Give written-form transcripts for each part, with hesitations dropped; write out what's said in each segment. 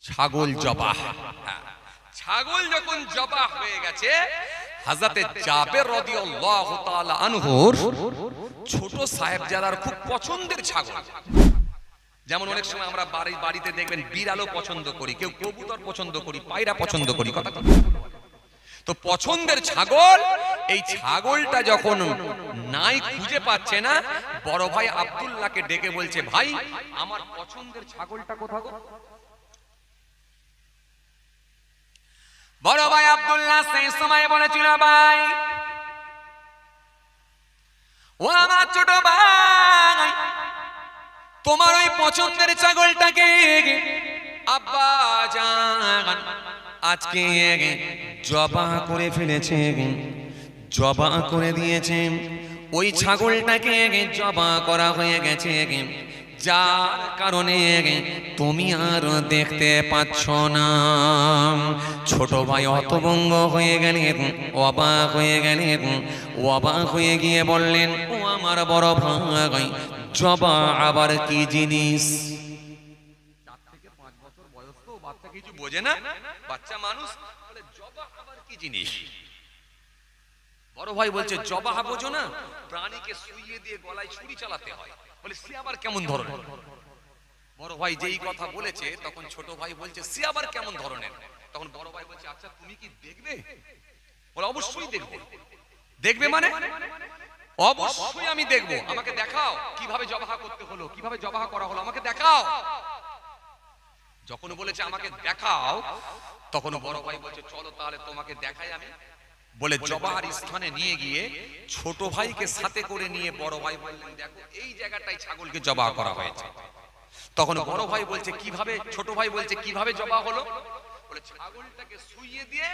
ছাগল জবাহ। ছাগল যখন জবাহ হয়ে গেছে, হযরতে জাবের রাদিয়াল্লাহু তাআলা আনহুর ছোট সাহেবজাদার খুব পছন্দের ছাগল। যেমন অনেক সময় আমরা বাড়িতে দেখবেন বিড়ালও পছন্দ করি, কেউ কবুতর পছন্দ করি, পায়রা পছন্দ করি, কথা তো পছন্দের ছাগল। এই ছাগলটা যখন নাই খুঁজে পাচ্ছে না, বড় ভাই আব্দুল্লাহকে ডেকে বলছে, ভাই আমার পছন্দের ছাগলটা কোথায়? বড় ভাই আব্দুল্লাহ সেই সময় বলেছিল, ভাই ও আমার ছোট ভাই, তোমার ওই পছন্দের ছাগলটাকে আব্বা জান আজকে জবাহ করে ফেলেছে, জবাহ করে দিয়েছে। ওই ছাগলটাকে জবাহ করা হয়ে গেছে, যার কারণে তুমি আর দেখতে পাচ্ছ না। ছোট ভাই হতভম্ব হয়ে গেলেন, অবাক হয়ে গেলেন। অবাক হয়ে গিয়ে বললেন, ও আমার বড় ভাই, জবাহ আবার কি জিনিস? 4 থেকে 5 বছর বয়স, তো বাচ্চা কিছু বোঝে না, বাচ্চা মানুষ বলে জবাহ আবার কি জিনিস? বড় ভাই বলছে, জবাহ বোঝো না? প্রাণীকে শুইয়ে দিয়ে গলায় ছুরি চালাতে হয়। বলে সে আবার কেমন ধরনের? বড় ভাই যেই কথা বলেছে, তখন ছোট ভাই বলছে, সে আবার কেমন ধরনের? তখন বড় ভাই বলছে, আচ্ছা তুমি কি দেখবে? বলে অবশ্যই দেখবো। দেখবে মানে? অবশ্যই আমি দেখবো, আমাকে দেখাও কিভাবে জবাহ করতে হলো, কিভাবে জবাহ করা হলো, আমাকে দেখাও। যখন বলেছে আমাকে দেখাও, তখন বড় ভাই বলছে, চলো তাহলে তোমাকে দেখাই আমি। বলে জবাহর স্থানে নিয়ে গিয়ে ছোট ভাইকে সাথে করে নিয়ে বড় ভাই বললেন, দেখো এই জায়গাটাই ছাগলকে জবাহ করা হয়েছে। তখন বড় ভাই বলছে কিভাবে? ছোট ভাই বলছে কিভাবে জবাহ হলো? বলে ছাগলটাকে শুইয়ে দিয়ে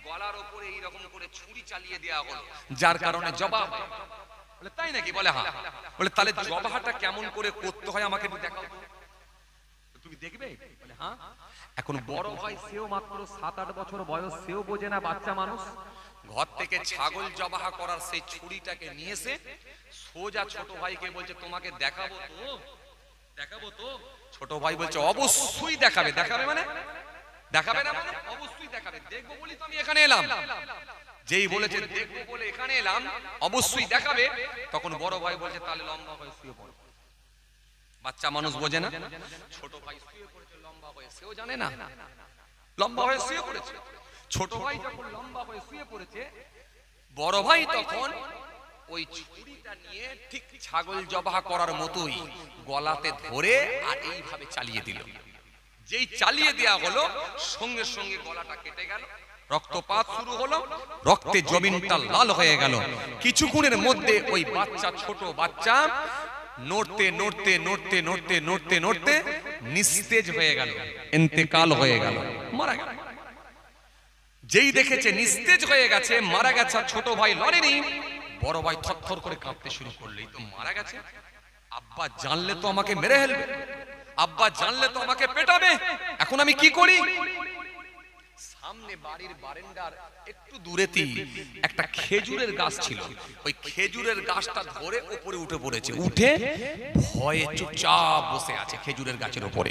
গলার উপরে এইরকম করে ছুরি চালিয়ে দেওয়া হলো, যার কারণে জবাহ। বলে তাই নাকি? বলে হ্যাঁ। বলে তাহলে জবাহটা কেমন করে করতে হয় আমাকে দেখাও। তুমি দেখবে? বলে হ্যাঁ। এখন বড় ভাই, সেও মাত্র 7-8 বছর বয়স, সেও বোঝে না, বাচ্চা মানুষ। ঘর থেকে ছাগল জবাহ করার সেই ছুরিটাকে নিয়ে এসে সোজা ছোট ভাইকে বলছে, তোমাকে দেখাবো তো? দেখাবো তো? ছোট ভাই বলছে, অবশ্যই দেখাবে। দেখাবে মানে? দেখাবে না মানে? অবশ্যই দেখাবে। দেখবো বলি তো আমি এখানে এলাম। যেই বলেছে দেখবো বলে এখানে এলাম, অবশ্যই দেখাবে। তখন বড় ভাই বলছে, তাহলে লম্বা হয়ে শুয়ে পড়ো। বাচ্চা মানুষ বোঝে না। ছোট ভাই শুয়ে পড়েছে লম্বা হয়ে, সেও জানে না, লম্বা হয়ে শুয়ে পড়েছে। ছোট ভাই যখন লম্বা হয়ে শুয়ে পড়েছে, বড় ভাই তখন ওই ছুরিটা নিয়ে ঠিক ছাগল জবাহ করার মতোই গলাতে ধরে আর এইভাবে চালিয়ে দিল। যেই চালিয়ে দেয়া হলো, সঙ্গে সঙ্গে গলাটা কেটে গেল, রক্তপাত শুরু হলো, রক্তে জমিনটা লাল হয়ে গেল। কিছুক্ষণের মধ্যে ওই বাচ্চা, ছোট বাচ্চা নড়তে নড়তে নড়তে নড়তে নড়তে নড়তে নিস্তেজ হয়ে গেল, ইন্তেকাল হয়ে গেল, মারা গেল। যেই দেখেছে নিস্তেজ হয়ে গেছে, মারা গেছে, ছোট ভাই লড়েনি, বড় ভাই থরথর করে কাঁপতে শুরু করলো, এই তো মারা গেছে, আব্বা জানলে তো আমাকে মেরে ফেলবে, আব্বা জানলে তো আমাকে পেটাবে, এখন আমি কি করি? সামনে বাড়ির বারান্দার একটু দূরেতেই একটা খেজুরের গাছ ছিল, ওই খেজুরের গাছটা ধরে উপরে উঠে পড়েছে, উঠে ভয়ে চুপচাপ বসে আছে খেজুরের গাছের উপরে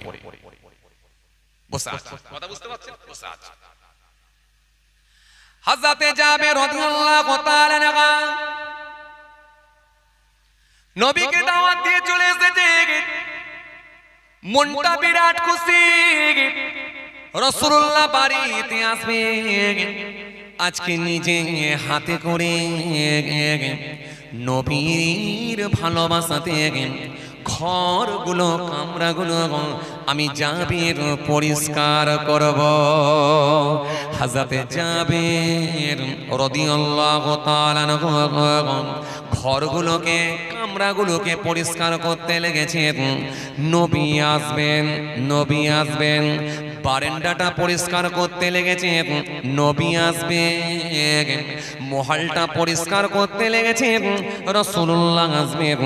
বসে আছে। কথা বুঝতে পারছেন? বসে আছে। হযরতে জাবের রাদিয়াল্লাহু তাআলা আনহু নবীকে দাওয়াত দিয়ে চলে এসেছে, মনটা বিরাট খুশি, রাসূলুল্লাহ বাড়িতে আসবে, আজকে নিজে হাতে করে নবীর ভালোবাসাতে ঘরগুলো, কামরাগুলো আমি জাবের পরিষ্কার করব। হযরতে জাবের রাদিয়াল্লাহু তাআলা ঘরগুলোকে, কামরাগুলোকে পরিষ্কার করতে লেগেছেন। নবী আসবেন, নবী আসবেন, বারান্দাটা পরিষ্কার করতে লেগেছেন, নবী আসবেন, মহলটা পরিষ্কার করতে লেগেছেন, রাসূলুল্লাহ আসবেন,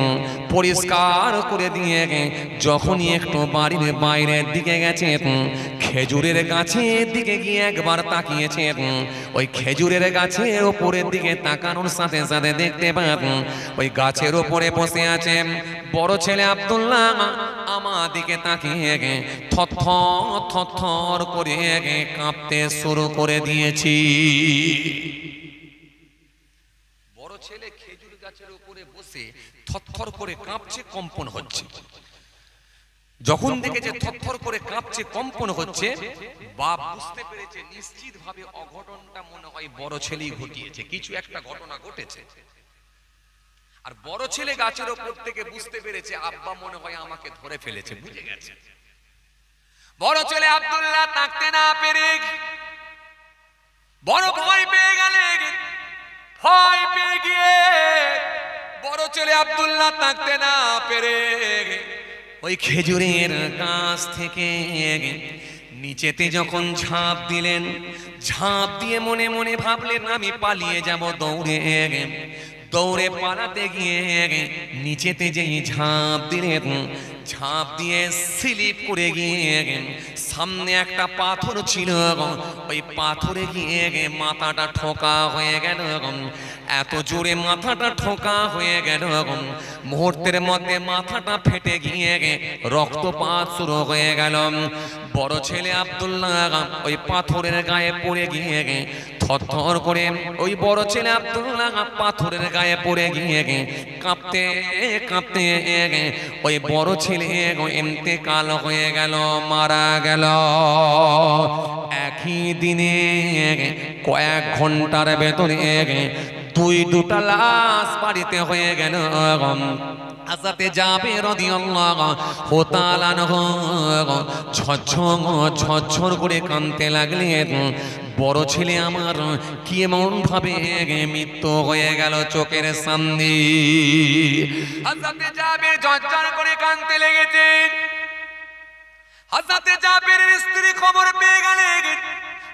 পরিষ্কার করে দিয়ে যখনই একটু বাড়ির বাইরের দিকে গেছেন, খেজুরের গাছের দিকে গিয়ে একবার তাকিয়েছে। ওই খেজুরের গাছের ওপরের দিকে তাকানোর সাথে সাথে দেখতে পান ওই গাছের ওপরে বসে আছে বড় ছেলে আব্দুল্লাহ। আমার দিকে তাকিয়ে থরথর থরথর করে কাঁপতে শুরু করে দিয়েছি। বড় ছেলে খেজুর গাছের উপরে বসে থরথর করে কাঁপছে, কম্পন হচ্ছে। যখন দেখেছে থরথর করে কাঁপছে, কম্পন হচ্ছে, বাপ বুঝতে পেরেছে নিশ্চিত ভাবে অঘটনটা মনে হয় বড় ছেলেই ঘটিয়েছে, কিছু একটা ঘটনা ঘটেছে। আর বড় ছেলে গাছের ওপর থেকে বুঝতে পেরেছে আব্বা মনে হয় আমাকে ধরে ফেলেছে, বুঝে গেছে। বড় ছেলে আব্দুল্লাহ থাকতে না পেরে বড় ভয় পেয়ে গেলেন। ভয় পেয়ে গিয়ে বড় ছেলে আব্দুল্লাহ থাকতে না পেরে ওই খেজুরের গাছ থেকে নিচেতে যখন ঝাঁপ দিলেন, ঝাঁপ দিয়ে মনে মনে ভাবলেন আমি পালিয়ে যাব। দৌড়ে দৌড়ে পালাতে গিয়ে নিচেতে যেই ঝাঁপ দিলেন, ঝাঁপ দিয়ে স্লিপ করে গিয়ে সামনে একটা পাথর ছিল, ওই পাথরে গিয়ে মাথাটা ঠোকা হয়ে গেল। এত জোরে মাথাটা ঠোকা হয়ে গেল, মুহূর্তের মধ্যে মাথাটা ফেটে গিয়ে রক্তপাত শুরু হয়ে গেল। বড় ছেলে আব্দুল্লাহ ওই পাথরের গায়ে পড়ে গিয়ে থরথর করে, ওই বড় ছেলে আব্দুল্লাহ পাথরের গায়ে পড়ে গিয়ে কাঁপতে কাঁপতে ওই বড় ছেলে ইন্তেকাল হয়ে গেল, মারা গেল। একই দিনে কয়েক ঘন্টার ভেতরে দুটা লাশ বাড়িতে হয়ে গেল। হযরতে জাবের রাদিয়াল্লাহু তাআলা ঝরঝর করে কাঁদতে লাগলেন। বড় ছেলে আমার কি এমন ভাবে মৃত্যু হয়ে গেল চোখের সামনে। হযরতে জাবের ঝরঝর করে কাঁদতে লেগেছেন। হযরতে জাবেরের স্ত্রী খবর পেয়ে গেলেন।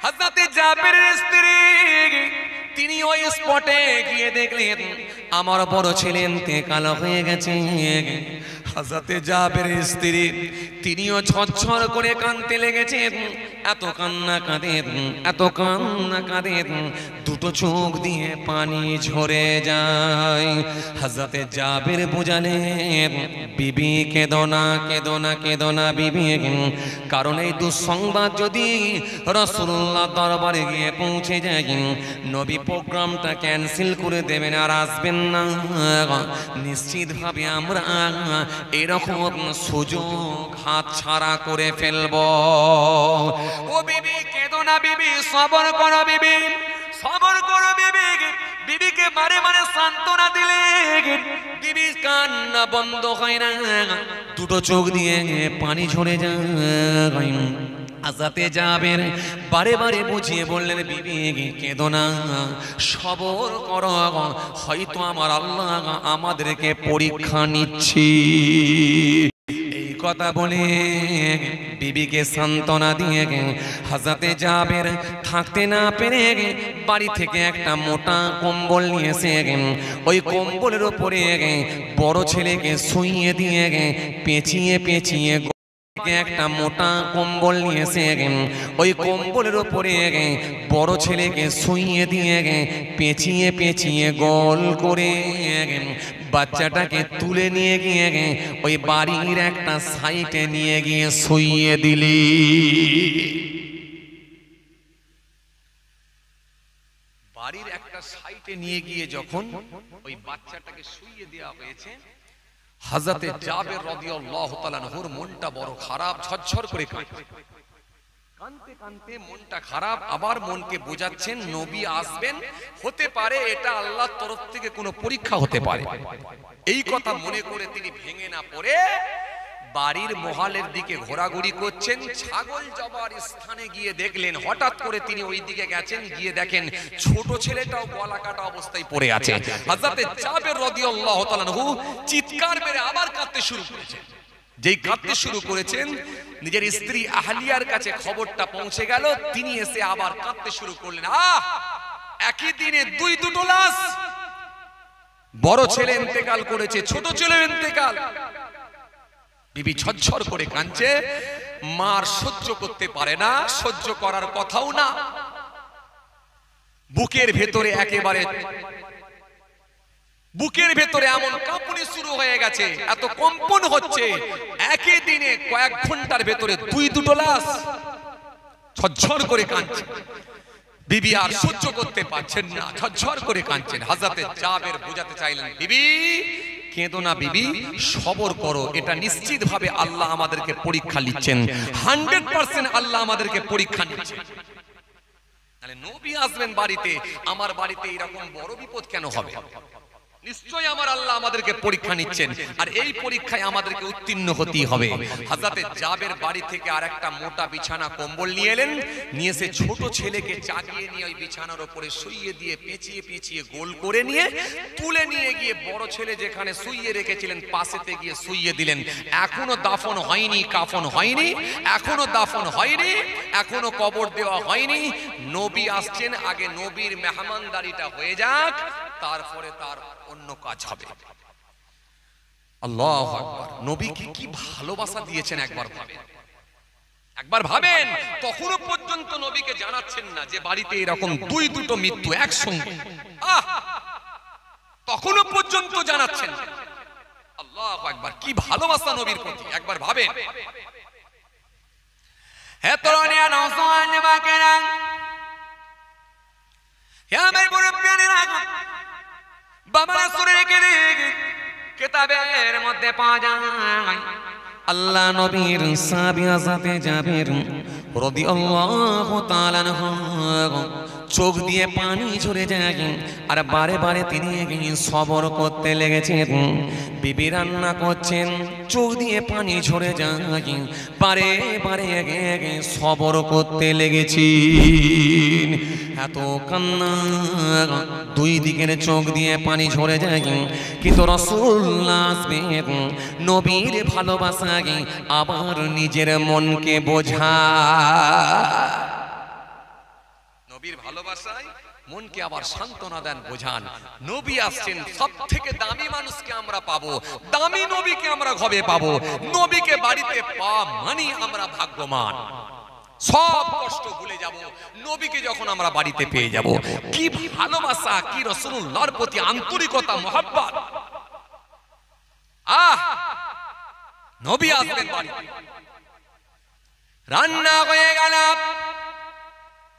হযরতে জাবেরের স্ত্রী তিনি ওই স্পটে গিয়ে দেখলেন আমার বড় ছেলে ইন্তেকাল হয়ে গেছে। হযরতে জাবেরের স্ত্রী তিনিও ঝরঝর করে কাঁদতে লেগেছেন। এত কান্না কাঁদেন, এত কান্না কাঁদেন, দুটো চোখ দিয়ে পানি ঝরে যায়। হযরতে জাবের বুঝালেন বিবি কেঁদো না, কেঁদো না, কেঁদো না বিবি, কারণ এই দুঃসংবাদ যদি রাসূলুল্লাহ দরবারে গিয়ে পৌঁছে যায়, নবী প্রোগ্রামটা ক্যান্সেল করে দেবেন আর আসবেন না। নিশ্চিত ভাবে আমরা এরকম সুযোগ হাত ছাড়া করে ফেলব। ও বিবি কেঁদো না বিবি, সবর করো বিবি, সবর করো বিবি। বিবিকে বারে বারে সান্ত্বনা দিলে বিবি কান্না বন্ধ হয় না, দুটো চোখ দিয়ে পানি ঝরে যায়। হযরতে জাবের বারে বারে বুঝিয়ে বললেন বিবি কেঁদো না, সবর করো, হয়তো আমার আল্লাহ আমাদেরকে পরীক্ষা নিচ্ছি। এই কথা বলে বিবিকে সান্ত্বনা দিয়ে হযরতে জাবের থাকতে না পেরে বাড়ি থেকে একটা মোটা কম্বল নিয়ে এসে ওই কম্বলের উপরে বড় ছেলেকে শুইয়ে দিয়ে পেঁচিয়ে পেঁচিয়ে একটা মোটা কম্বল নিয়ে এসে ওই কম্বলের উপরে বড় ছেলেকে শুইয়ে দিয়ে পেঁচিয়ে পেঁচিয়ে গোল করে বাচ্চাটাকে তুলে নিয়ে গিয়ে ওই বাড়ির একটা সাইডে নিয়ে গিয়ে শুইয়ে দিলি। বাড়ির একটা সাইডে নিয়ে গিয়ে যখন ওই বাচ্চাটাকে শুইয়ে দেওয়া হয়েছে, হযরতে জাবের রাদিয়াল্লাহু তাআলা আনহুর মনটা বড় খারাপ, ঝরঝর করে কাঁদতে কাঁদতে মনটা খারাপ। আবার মনকে বোঝাচ্ছেন নবী আসবেন, হতে পারে এটা আল্লাহর তরফ থেকে কোনো পরীক্ষা হতে পারে। এই কথা মনে করে তিনি ভেঙে না পড়ে বাড়ির মহলের দিকে ঘোরাঘুরি করছেন। ছাগল জবার স্থানে গিয়ে দেখলেন, হঠাৎ করে তিনি ওই দিকে গেছেন, গিয়ে দেখেন ছোট ছেলেটাও গলা কাটা অবস্থায় পড়ে আছে। হযরতে জাবের রাদিয়াল্লাহু তাআলা আনহু চিৎকার মেরে আবার কাঁদতে শুরু করেছেন। যেই কাঁদতে শুরু করেছেন, নিজের স্ত্রী আহলিয়ার কাছে খবরটা পৌঁছে গেল। তিনি এসে আবার কাঁদতে শুরু করলেন। একই দিনে দুটো লাশ, বড় ছেলে ইন্তেকাল করেছে, ছোট ছেলে ইন্তেকাল। বিবি ঝরঝর করে কাঁদছে। মার সহ্য করতে পারে না, সহ্য করার কথাও না। বুকের ভেতরে একেবারে বুকের ভেতরে এমন কাঁপুনি শুরু হয়ে গেছে, এত কম্পন হচ্ছে, একই দিনে কয়েক ঘন্টার ভেতরে দুটো লাশ ঝরঝর করে কাঁদছে। বিবি আর সহ্য করতে পারছেন না, ঝরঝর করে কাঁদছেন। হযরতে জাবের বোঝাতে চাইলেন, বিবি কেঁদো না বিবি, সবর করো, এটা নিশ্চিত ভাবে আল্লাহ আমাদেরকে পরীক্ষা নিচ্ছেন, 100% আল্লাহ আমাদেরকে পরীক্ষা নিচ্ছেন। তাহলে নবী আসবেন বাড়িতে, আমার বাড়িতে এরকম বড় বিপদ কেন হবে? নিশ্চয়ই আমার আল্লাহ আমাদেরকে পরীক্ষা নিচ্ছেন, আর এই পরীক্ষায় আমাদেরকে উত্তীর্ণ হতেই হবে। হযরতে জাবের বাড়ি থেকে আরেকটা মোটা বিছানা কম্বল নিয়ে এলেন, নিয়ে এসে ছোট ছেলেকে জাগিয়ে নিয়ে ওই বিছানার উপরে শুইয়ে দিয়ে পেঁচিয়ে পেঁচিয়ে গোল করে নিয়ে তুলে নিয়ে গিয়ে বড় ছেলে যেখানে শুইয়ে রেখেছিলেন পাশেতে গিয়ে শুইয়ে দিলেন। এখনো দাফন হয়নি, কাফন হয়নি, এখনো দাফন হয়নি, এখনো কবর দেওয়া হয়নি। নবী আসছেন, আগে নবীর মেহমানদারিটা হয়ে যাক, তারপরে তার অন্য কাজ হবে। আল্লাহু আকবার। নবীকে কি ভালোবাসা দিয়েছেন একবার ভাবেন, একবার ভাবেন। তখনও পর্যন্ত নবীকে জানাচ্ছেন না যে বাড়িতে এরকম দুটো মৃত্যু একসঙ্গে, তখনও পর্যন্ত জানাচ্ছেন। আল্লাহু আকবার, কি ভালোবাসা নবীর প্রতি, একবার ভাবেন। হে তরুণিয়া নওজোয়ান বাকেরা, হে আমার মুরব্বিয়ানেরা, বাবা সূরা কিতাবের মধ্যে পাওয়া যায় আল্লাহ নবীর সাহাবী হযরতে জাবের রাদিয়াল্লাহু তাআলা আনহু চোখ দিয়ে পানি ঝরে যায়, আর বারে বারে তিনি সবর করতে লেগেছেন। বিবি রান্না করছেন, চোখ দিয়ে পানি ঝরে যায়, বারে বারে সবর করতে লেগেছেন। এত কান্না, দুই দিকের চোখ দিয়ে পানি ঝরে যায়, কিন্তু রাসূলুল্লাহ আসবেন, নবীর ভালোবাসা আবার নিজের মনকে বোঝা, নবীর ভালোবাসায় মনকে আবার সান্ত্বনা দেন, বোঝান। নবী আসছেন, সব থেকে দামি মানুষকে আমরা পাবো, দামি নবীকে আমরা ঘরে পাবো। নবীকে বাড়িতে পাওয়া মানে আমরা ভাগ্যবান, সব কষ্ট ভুলে যাব নবীকে যখন আমরা বাড়িতে পেয়ে যাব। কি ভালোবাসা, কি রাসূলুল্লাহর প্রতি আন্তরিকতা, মহব্বত। নবী আসবেন বাড়িতে, রান্না হয়ে গেল,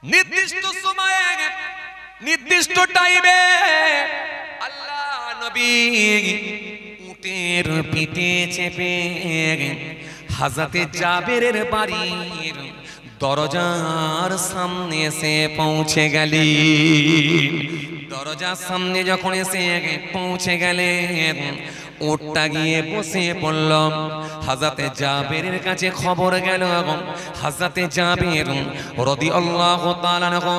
নির্দিষ্ট সময়ে নির্দিষ্ট টাইমে আল্লাহ নবী উটের পিঠে চেপে হযরতে জাবেরের বাড়ির দরজার সামনে এসে পৌঁছে গেলেন। দরজার সামনে যখন এসে পৌঁছে গেলেন, উটটা গিয়ে বসে পড়ল। হযরতে জাবেরের কাছে খবর গেল, হযরতে জাবের রাদিয়াল্লাহু তাআলা আনহু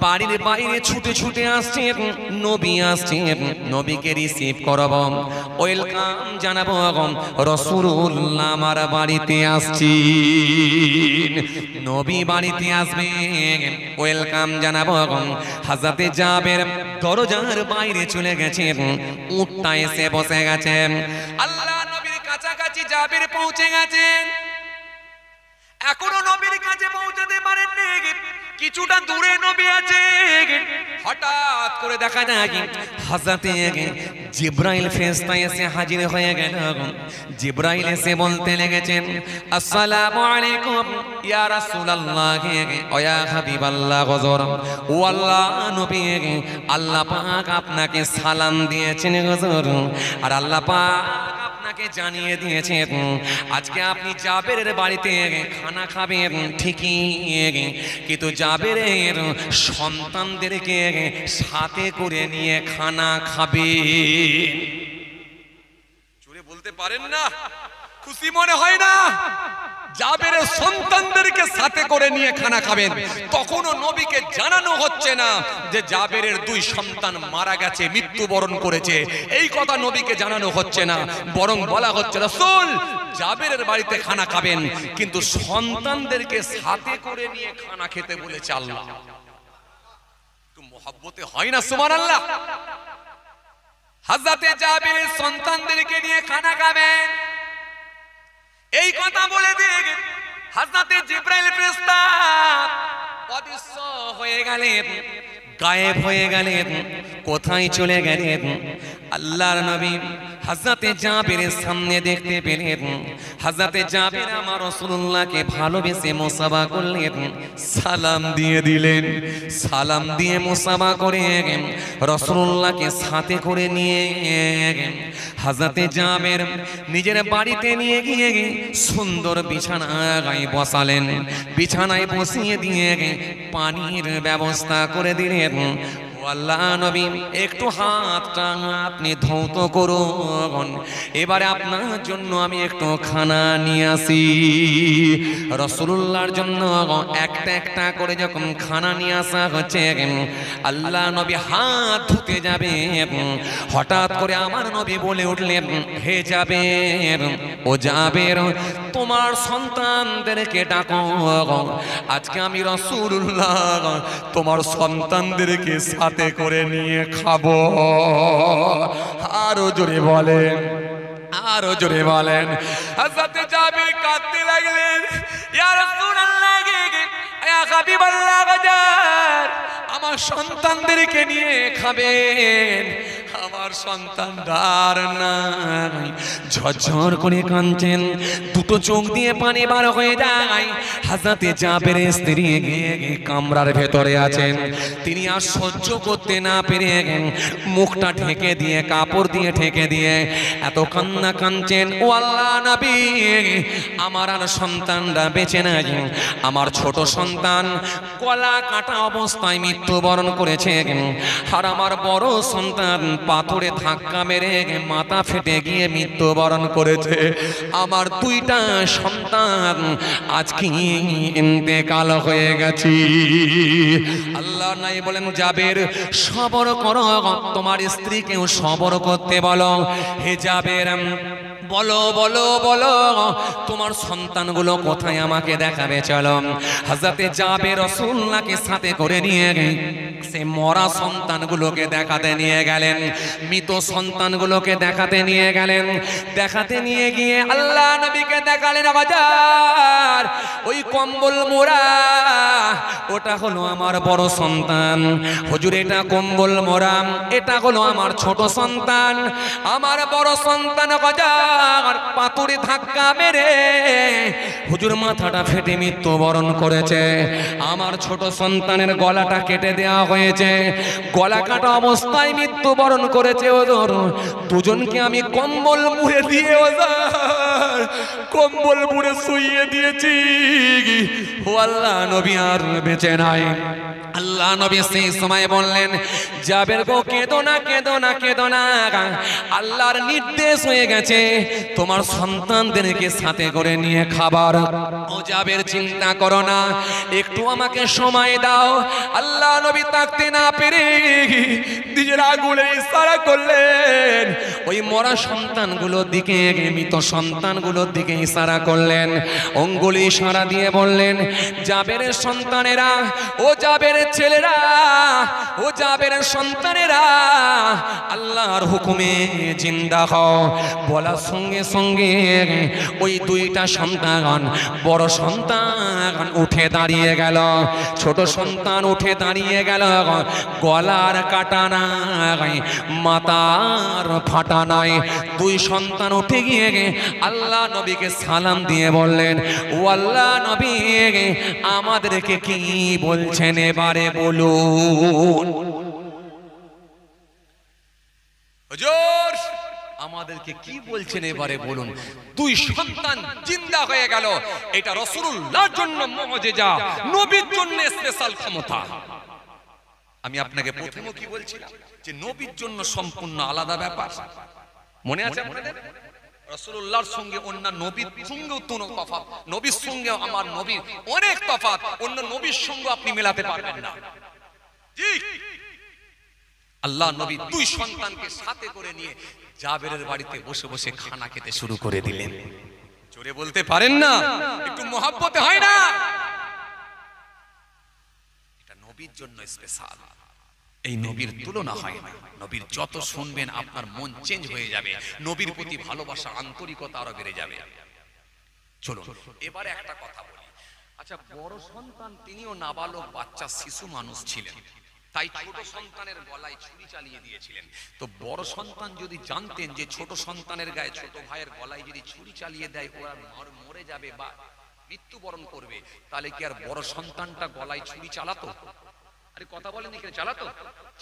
বাড়ির বাইরে ছুটে ছুটে আসছেন, নবী আসছেন, নবীকে রিসিভ করব, ওয়েলকাম জানাবো, রাসূলুল্লাহ আমার বাড়িতে আসছেন। নবী বাড়িতে আসবেন, ওয়েলকাম জানাবো। হযরতে জাবের দরজার বাইরে চলে গেছেন, উটটা এসে বসে গেছেন। আল্লাহ নবীর কাছাকাছি জাবের পৌঁছে গেছেন, এখনো নবীর কাছে পৌঁছাতে পারেননি, কিছুটা দূরে নবী আছে। হঠাৎ করে দেখা যায় হযরতে জিবরাইল ফেরেশতা এসে হাজির হয়ে গেল। জিবরাইল এসে বলতে লেগেছেন, আসসালামু আলাইকুম ইয়া রাসূলুল্লাহ ওয়া ইয়া হাবিবাল্লাহ, হুজুর ও আল্লাহ নবী, আল্লাহ পাক আপনাকে সালাম দিয়েছেন হুজুর, আর আল্লাহ পাক আপনাকে জানিয়ে দিয়েছেন আজকে আপনি জাবেরের বাড়িতে খানা খাবেন ঠিকই, কিন্তু জাবেরের সন্তানদেরকে সাথে করে নিয়ে খানা খাবে। জোরে বলতে পারেন না? খুশি মনে হয় না? জাবেরের সন্তানদেরকে সাথে করে নিয়ে খানা খাবেন। তখনও নবীকে জানানো হচ্ছে না যে জাবেরের দুই সন্তান মারা গেছে, মৃত্যুবরণ করেছে, এই কথা নবীকে জানানো হচ্ছে না, বরং বলা হচ্ছে রাসূল জাবেরের বাড়িতে খানা খাবেন, কিন্তু সন্তানদেরকে সাথে করে নিয়ে খানা খেতে বলেছে আল্লাহ। একটু মহব্বতে হয় না? সুবহানাল্লাহ। হযরতে জাবেরের সন্তানদেরকে নিয়ে খানা খাবেন, এই কথা বলে দিয়ে হযরতে জিবরাইল ফেরেশতা অদৃশ্য হয়ে গেলেন, গায়েব হয়ে গেলেন। কোথায় চলে গেলেন? আল্লাহর নবী হযরতে জাবেরের সামনে দেখতে পেলেন। হযরতে জাবের আমার রাসূলুল্লাহকে ভালোবেসে মুসাফা করলেন, সালাম দিয়ে দিলেন। সালাম দিয়ে মুসাফা করে রাসূলুল্লাহকে সাথে করে নিয়ে হযরতে জাবের নিজের বাড়িতে নিয়ে গিয়ে সুন্দর বিছানায় বসালেন। বিছানায় বসিয়ে দিয়ে পানির ব্যবস্থা করে দিলেন। আল্লাহ নবী একটু হাতটা আপনি ধৌত করুন, এবারে আপনার জন্য আমি একটু খানা নিয়ে আসি। রাসূলুল্লাহর জন্য একটা একটা করে যখন খানা নিয়ে আসা হচ্ছে, আল্লাহ নবী হাত ধুতে যাবে, হঠাৎ করে আমার নবী বলে উঠলেন, হে জাবের, ও জাবের, তোমার সন্তানদেরকে ডাকো। আজকে আমি রাসূলুল্লাহ তোমার সন্তানদেরকে সাথে করে নিয়ে খাবো। আরো জোরে বলেন, আরো জোরে বলেন। হযরতে জাবের কাঁদতে লাগলেন, ইয়া রাসূলুল্লাহ, ইয়া হাবিবাল্লাহ, বাজার আমার সন্তানদেরকে নিয়ে খাবেন, আমার সন্তানদার নাই। ঝরঝর করে কাঁদছেন, দুটো চোখ দিয়ে পানি বার হয়ে যায়। হযরতে জাবেরের স্ত্রী গিয়ে কামরার ভেতরে আছেন, তিনি আর সহ্য করতে না পেরে মুখটা ঢেকে দিয়ে, কাপড় দিয়ে ঢেকে দিয়ে এত কান্না কাঁদছেন। ও আল্লাহ নবী, আমার আর সন্তানরা বেঁচে নাই। আমার ছোট সন্তান গলা কাটা অবস্থায় মৃত্যুবরণ করেছে, আর আমার বড় সন্তান পাথরে ধাক্কা মেরে মাথা ফেটে গিয়ে মৃত্যুবরণ করেছে। আমার দুইটা সন্তান আজকে ইন্তেকাল হয়ে গেছে। আল্লাহ নাই বলেন, জাবের সবর করো, তোমার স্ত্রীকেও সবর করতে বলো। হে জাবের, বলো বলো বলো, তোমার সন্তানগুলো কোথায় আমাকে দেখাবে, চলো। হযরতে জাবের রাসূলুল্লাহকে সাথে করে নিয়ে সে মরা সন্তানগুলোকে দেখাতে নিয়ে গেলেন, মৃত সন্তানগুলোকে দেখাতে নিয়ে গেলেন। দেখাতে নিয়ে গিয়ে আল্লাহ নবীকে দেখালেন, বাজার ওই কম্বল মোড়া, ওটা হলো আমার বড় সন্তান। হুজুর, এটা কম্বল মোড়া, এটা হলো আমার ছোট সন্তান। আমার বড় সন্তান বাজার পাথরে ধাক্কা মেরে হুজুর মাথাটা ফেটে মৃত্যুবরণ করেছে। আমার ছোট সন্তানের গলাটা কেটে দেওয়া হয়েছে, গলা কাটা অবস্থায় মৃত্যুবরণ করেছে। ওদের দুজনকে আমি কম্বল মুড়ে দিয়ে, ওদের কম্বল মুড়ে শুইয়ে দিয়েছি। ও আল্লাহ নবী আর বেঁচে নাই। আল্লাহ নবী সেই সময় বললেন, জাবের গো, কেঁদো না, কেঁদো না, কেঁদো না। আল্লাহর নির্দেশ হয়ে গেছে, তোমার সন্তানদেরকে সাথে করে নিয়ে খাবার। ও জাবের, চিন্তা করো না, একটু আমাকে সময় দাও। আল্লাহ নবী তাকতে না পেরে নিজের আঙুলে ইশারা করলেন, ওই মরা সন্তানগুলোর দিকে, মৃত সন্তানগুলোর দিকে ইশারা করলেন। অঙ্গুলি ইশারা দিয়ে বললেন, জাবেরের সন্তানেরা, ও জাবেরের ছেলেরা, ও জাবেরের সন্তানেরা, আল্লাহর হুকুমে জিন্দা হও। বলার সঙ্গে সঙ্গে ওই দুইটা সন্তান, বড় সন্তান উঠে দাঁড়িয়ে গেল, ছোট সন্তান উঠে দাঁড়িয়ে গেল। গলার কাটা নাই, মাথার ফাটা নাই। দুই সন্তান উঠে গিয়ে আল্লাহ নবীকে সালাম দিয়ে বললেন, ও আল্লাহ নবী, আমাদেরকে কি বলছেন এবারে বলুন। হুজুর, আমাদেরকে কি বলছেন এবারে বলুন। দুই সন্তান জিন্দা হয়ে গেল, এটা রাসূলুল্লাহর জন্য মুজিজা, নবীর জন্য স্পেশাল ক্ষমতা। আমি আপনাকে প্রথমে কি বলছিলাম, যে নবীর জন্য সম্পূর্ণ আলাদা ব্যাপার। মনে আছে আপনাদের? রাসূলুল্লাহর সঙ্গে অন্য নবীর সঙ্গেও তো তফাৎ, নবীর সঙ্গে আমার নবীর অনেক তফাৎ। অন্য নবীর সঙ্গে আপনি মেলাতে পারবেন না। জি, আল্লাহ নবী দুই সন্তানকে সাথে করে নিয়ে জাবেরের বাড়িতে বসে বসে খানা খেতে শুরু করে দিলেন। জোরে বলতে পারেন না? একটু মহব্বতে হয় না? এটা নবীর জন্য স্পেশাল। এই নবীর তুলনা হয় না। নবীর যত শুনবেন আপনার মন চেঞ্জ হয়ে যাবে, নবীর প্রতি ভালোবাসা, আন্তরিকতা আরো বেড়ে যাবে। চলুন এবারে একটা কথা বলি। আচ্ছা, বড় সন্তান তিনিও নাবালক বাচ্চা শিশু মানুষ ছিলেন, তাই ছোট সন্তানের গলায় ছুরি চালিয়ে দিয়েছিলেন। তো বড় সন্তান যদি জানতেন যে ছোট সন্তানের গায়ে, ছোট ভাইয়ের গলায় যদি ছুরি চালিয়ে দেয় ওরা মরে যাবে বা মৃত্যুবরণ করবে, তাহলে কি আর বড় সন্তানটা গলায় ছুরি চালাতো? আরে কথা বলেন, এখানে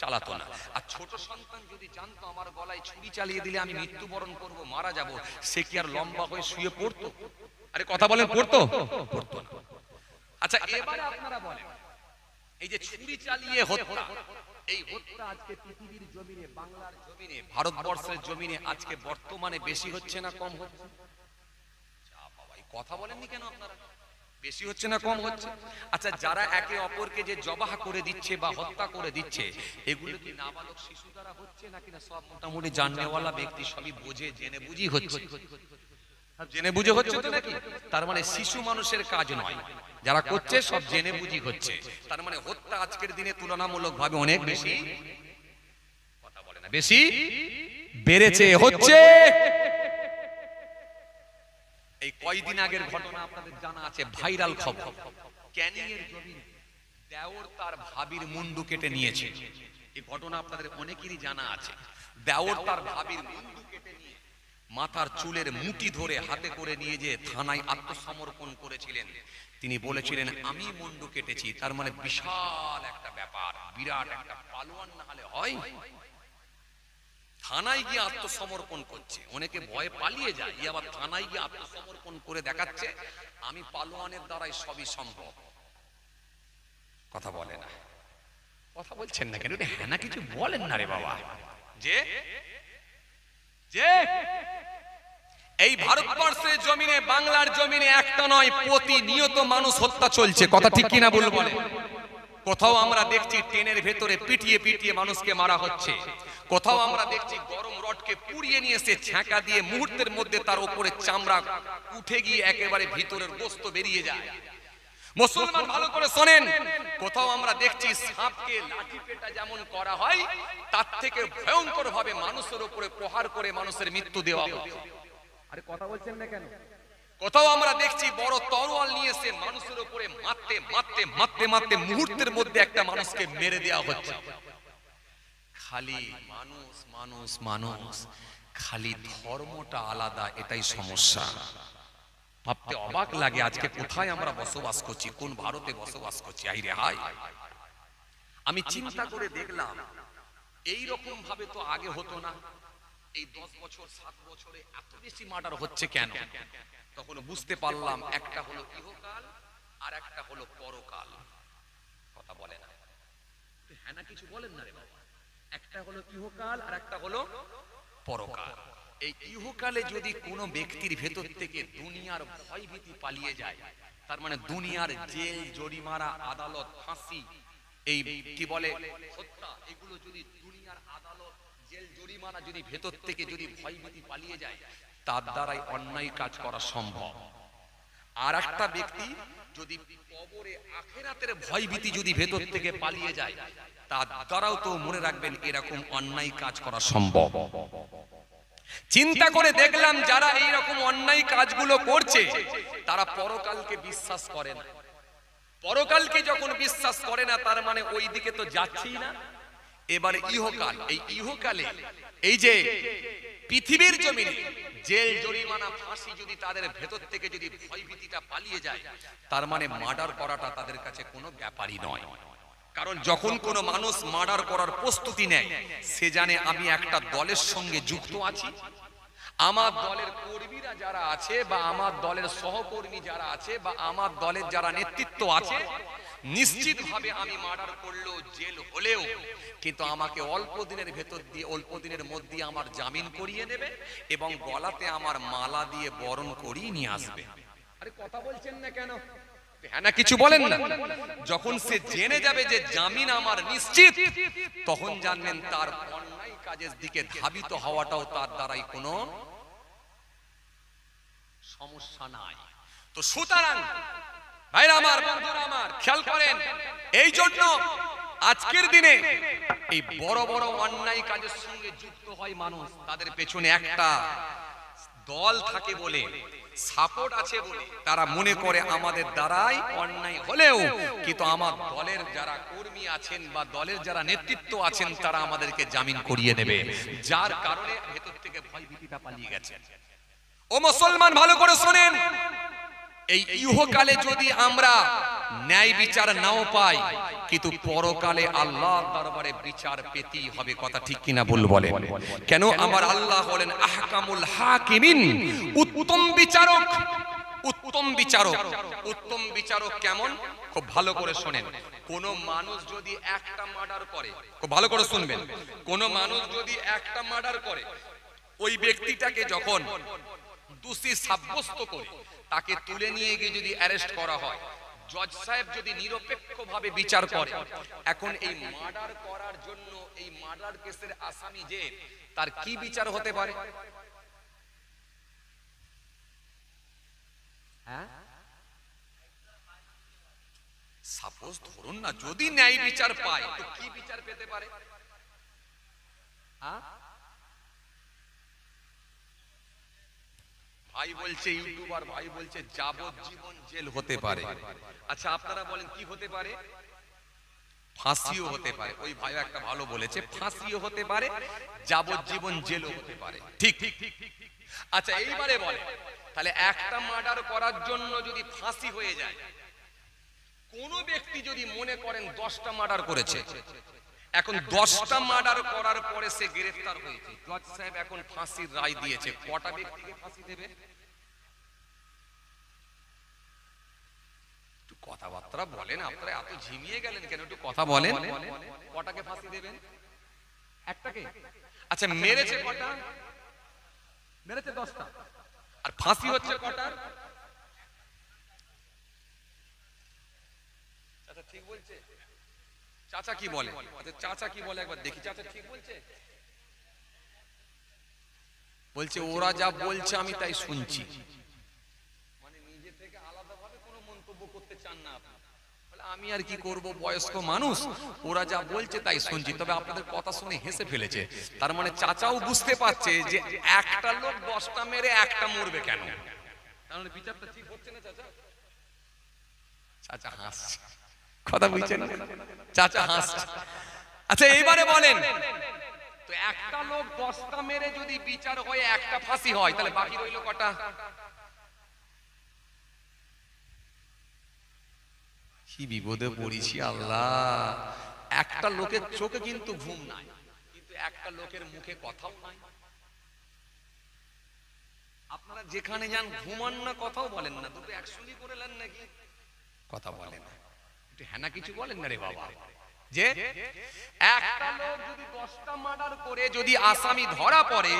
চালাতো না। আর ছোট সন্তান যদি জানতো আমার গলায় ছুরি চালিয়ে দিলে আমি মৃত্যুবরণ করব, মারা যাব, সে কি আর লম্বা হয়ে শুয়ে পড়তো? আরে কথা বলেন, পড়তো না। আচ্ছা, এবারে আপনারা বলেন, এই যে ছুরি চালিয়ে হত্যা, এই হত্যা আজকে পৃথিবীর জমিনে, বাংলার জমিনে, ভারতবর্ষের জমিনে আজকে বর্তমানে বেশি হচ্ছে না কম হচ্ছে? বাবা, কথা বলেননি কেন আপনারা? বেশি হচ্ছে না কম হচ্ছে? আচ্ছা, যারা একে অপরকে যে জবাহ করে দিচ্ছে বা হত্যা করে দিচ্ছে, এগুলো কি নাবালক শিশু দ্বারা হচ্ছে নাকি না সব মোটামুটি জাননেওয়ালা ব্যক্তি সবই বোঝে জেনে বুঝি হচ্ছে? জেনে বুঝে হচ্ছে তো নাকি? তার মানে শিশু মানুষের কাজ নয়, যারা করছে সব জেনে বুঝি হচ্ছে। তার মানে হত্যা আজকের দিনে তুলনামূলক ভাবে অনেক বেশি, কথা বলে না, বেশি বেড়েছে, হচ্ছে। এই কয়দিন আগের ঘটনা আপনাদের জানা আছে, ভাইরাল খবর, ক্যানিং এর জমিনে দেওর তার ভাবির মুন্ডু কেটে নিয়েছে। এই ঘটনা আপনাদের অনেকেরই জানা আছে। দেওর তার ভাবির মুন্ডু কেটে নিয়ে মাথার চুলের মুঠি ধরে হাতে করে নিয়ে যে থানায় আত্মসমর্পণ করেছিলেন। তিনি বলেছিলেন আমি মুন্ডু কেটেছি। তার মানে বিশাল একটা ব্যাপার, বিরাট একটা পালোয়ান না হলে হয়? থানায় গিয়ে আত্মসমর্পণ করছে, অনেকে ভয়ে পালিয়ে যায়, আবার থানায় গিয়ে আত্মসমর্পণ করে দেখাচ্ছে আমি পালোয়ানের দ্বারাই সবই সম্ভব। কথা বলে না, কথা বলছেন না কেন? হ্যাঁ না, কিছু বলেন না রে বাবা। যে এই ভারতবর্ষের জমিনে, বাংলার জমিনে একটা নয়, প্রতিনিয়ত মানুষ হত্যা চলছে, কথা ঠিক কিনা বলবো বলে? কোথাও আমরা দেখছি ট্রেনের ভেতরে পিটিয়ে পিটিয়ে মানুষকে মারা হচ্ছে, কোথাও আমরা দেখছি গরম রডকে পুড়িয়ে নিয়ে এসে ছ্যাঁকা দিয়ে মুহূর্তের মধ্যে তার উপরে চামড়া উঠে গিয়ে একেবারে ভিতরের গোস্ত বেরিয়ে যায়। মুসলমান ভালো করে শোনেন, কোথাও আমরা দেখছি সাপকে লাঠি পেটা যেমন করা হয়, তার থেকে ভয়ঙ্কর ভাবে মানুষের উপরে প্রহার করে মানুষের মৃত্যু দেওয়া হচ্ছে। আরে কথা বলছেন না কেন? কোথাও আমরা দেখছি বড় তরোয়াল নিয়ে এসে মানুষের উপরে মারতে মারতে মারতে মারতে মুহূর্তের মধ্যে একটা মানুষকে মেরে দেওয়া হচ্ছে। খালি মানুষ মানুষ মানুষ, খালি ধর্মটা আলাদা, এটাই সমস্যা। ভাবতে অবাক লাগে আজকে কোথায় আমরা বসবাস করছি, কোন ভারতে বসবাস করছি। আইরে হাই, আমি চিন্তা করে দেখলাম এই রকম ভাবে তো আগে হতো না। এই 10 বছর 7 বছরে এত বেশি মার্ডার হচ্ছে কেন? তখন বুঝতে পারলাম একটা হলো ইহকাল আর একটা হলো পরকাল। কথা বলে না, হ্যাঁ না, কিছু বলেন না রে বাবা। একটা হলো ইহকাল আর একটা হলো পরকাল। এই ইহকালে যদি কোনো ব্যক্তির ভেতর থেকে দুনিয়ার ভয়ভীতি পালিয়ে যায়, তার মানে দুনিয়ার জেল, জরিমানা, আদালত, ফাঁসি, এই কি বলে হত্যা, এগুলো যদি দুনিয়ার আদালত, জেল, জরিমানা যদি ভেতর থেকে যদি ভয়ভীতি পালিয়ে যায়, তার দ্বারাই অন্যায় কাজ করা সম্ভব। আর একটা ব্যক্তি যদি কবরে আখিরাতের ভয়ভীতি যদি ভেতর থেকে পালিয়ে যায়, তার দ্বারাও তো মনে রাখবেন এরকম অন্যায় কাজ করা সম্ভব। চিন্তা করে দেখলাম যারা এই রকম অন্যায় কাজগুলো করছে তারা পরকালকে বিশ্বাস করে না। পরকালকে যখন বিশ্বাস করে না, তার মানে ওই দিকে তো যাচ্ছেই না। এবারে ইহকাল, এই ইহকালে এই যে পৃথিবীর জমিনে জেল, জরিমানা, ফাঁসি যদি তাদের ভেতর থেকে যদি ভয়ভীতিটা পালিয়ে যায়, তার মানে মার্ডার করাটা তাদের কাছে কোনো ব্যাপারই নয়। কারণ যখন কোনো মানুষ মার্ডার করার প্রস্তুতি নেয়, সে জানে আমি একটা দলের সঙ্গে যুক্ত আছি, আমার দলের কর্মীরা যারা আছে বা আমার দলের সহকর্মী যারা আছে বা আমার দলের যারা নেতৃত্ব আছে, নিশ্চিতভাবে আমি মার্ডার করলেও, জেল হলেও কিন্তু আমাকে অল্প দিনের ভেতর দিয়ে, অল্প দিনের মধ্যে আমার জামিন করিয়ে দেবে এবং গলাতে আমার মালা দিয়ে বরণ করিয়ে নিয়ে আসবে। আরে কথা বলছেন না কেন? হ্যাঁ না, কিছু বলেন না। যখন সে জেনে যাবে যে জামিন আমার নিশ্চিত, তখন জানবেন তার অন্যায় কাজের দিকে ধাবিত হওয়াটাও তার দ্বারাই কোনো সমস্যা নাই। তো সুতরাং ভাইরা আমার, বন্ধুরা আমার, খেয়াল করেন, এই জন্য আজকের দিনে এই বড় বড় অন্যায় কাজের সঙ্গে যুক্ত হয় মানুষ, তাদের পেছনে একটা দল থাকে বলে, সাপোর্ট আছে বলে তারা মনে করে আমাদের দ্বারাই অন্যায় হলেও কিন্তু আমার দলের যারা কর্মী আছেন বা দলের যারা নেতৃত্ব আছেন তারা আমাদেরকে জামিন করিয়ে দেবে, যার কারণে ভেতর থেকে ভয় ভীতিটা পালিয়ে গেছে। ও মুসলমান ভালো করে শোনেন, এই ইহকালে যদি আমরা ন্যায় বিচার নাও পাই কিন্তু পরকালে আল্লাহর দরবারে বিচার পেতেই হবে। কথা ঠিক কিনা ভুল বলেন? কেন? আমার আল্লাহ বলেন আহকামুল হাকিমিন, উত্তম বিচারক। উত্তম বিচারক, উত্তম বিচারক কেমন? খুব ভালো করে শোনেন। কোন মানুষ যদি একটা মার্ডার করে, খুব ভালো করে শুনবেন, কোন মানুষ যদি একটা মার্ডার করে, ওই ব্যক্তিটাকে যখন দোষী সাব্যস্ত করে তাকে তুলে নিয়ে গিয়ে যদি অ্যারেস্ট করা হয়, জজ সাহেব যদি নিরপেক্ষভাবে বিচার করে, এখন এই মার্ডার করার জন্য এই মার্ডার কেসের আসামি যে, তার কি বিচার হতে পারে? হ্যাঁ, সাপোজ ধরুন না, যদি ন্যায় বিচার পায় তো কি বিচার পেতে পারে? হ্যাঁ, ভাই বলছে, ইউটিউবার ভাই বলছে যাবজ্জীবন জেল হতে পারে। আচ্ছা আপনারা বলেন কি হতে পারে? ফাঁসিও হতে পারে। ওই ভাই একটা ভালো বলেছে, ফাঁসিও হতে পারে, যাবজ্জীবন জেলও হতে পারে। ঠিক। আচ্ছা এইবারে বলে, তাহলে একটা মার্ডার করার জন্য যদি ফাঁসি হয়ে যায়, কোন ব্যক্তি যদি মনে করেন 10টা মার্ডার করেছে, এখন 10টা মার্ডার করার পরে সে গ্রেফতার হয়েছে, জজ সাহেব এখন ফাঁসির রায় দিয়েছে, কটা ব্যক্তিকে ফাঁসি দেবে? একটু কথাবার্তা বলেন, আপনারা এত ঝিমিয়ে গেলেন কেন? একটু কথা বলেন। কটাকে ফাঁসি দেবেন? একটাকে। আচ্ছা মেরেছে কটা? মেরেছে 10টা। আর ফাঁসি হচ্ছে কটা? আচ্ছা ঠিক বলছে? চাচা কি বলে? আচ্ছা চাচা কি বলে একবার দেখি। চাচা ঠিক বলছে? বলছে ওরা যা বলছে আমি তাই শুনছি, মানে নিজে থেকে আলাদাভাবে কোনো মন্তব্য করতে চান না আপনি। আমি আর কি করব, বয়স্ক মানুষ, ওরা যা বলছে তাই শুনছি। তবে আপনাদের কথা শুনে হেসে ফেলেছে, তার মানে চাচাও বুঝতে পারছে যে একটা লোক 10টা মেরে একটা মরবে কেন, তার মানে বিচারটা ঠিক হচ্ছে না। চাচা চাচা হাসছে, কথা বুঝছেন? চাচা হাসছে। আচ্ছা এইবারে বলেন তো, একটা লোক 10টা মেরে যদি বিচার হয়, একটা ফাঁসি হয়, তাহলে বাকি রইল কটা? কি বিপদে পড়েছি আল্লাহ। একটা লোকের চোখে কিন্তু ঘুম নাই, কিন্তু একটা লোকের মুখে কথাও নাই। আপনারা যেখানে যান ঘুমান না, কথাও বলেন না, দুটো একসঙ্গে করে নেন নাকি? কথা বলেন না, একটু হ্যাঁ কিছু বলেন না রে বাবা। যে একটা লোক যদি 10টা মার্ডার করে যদি আসামি ধরা পড়ে,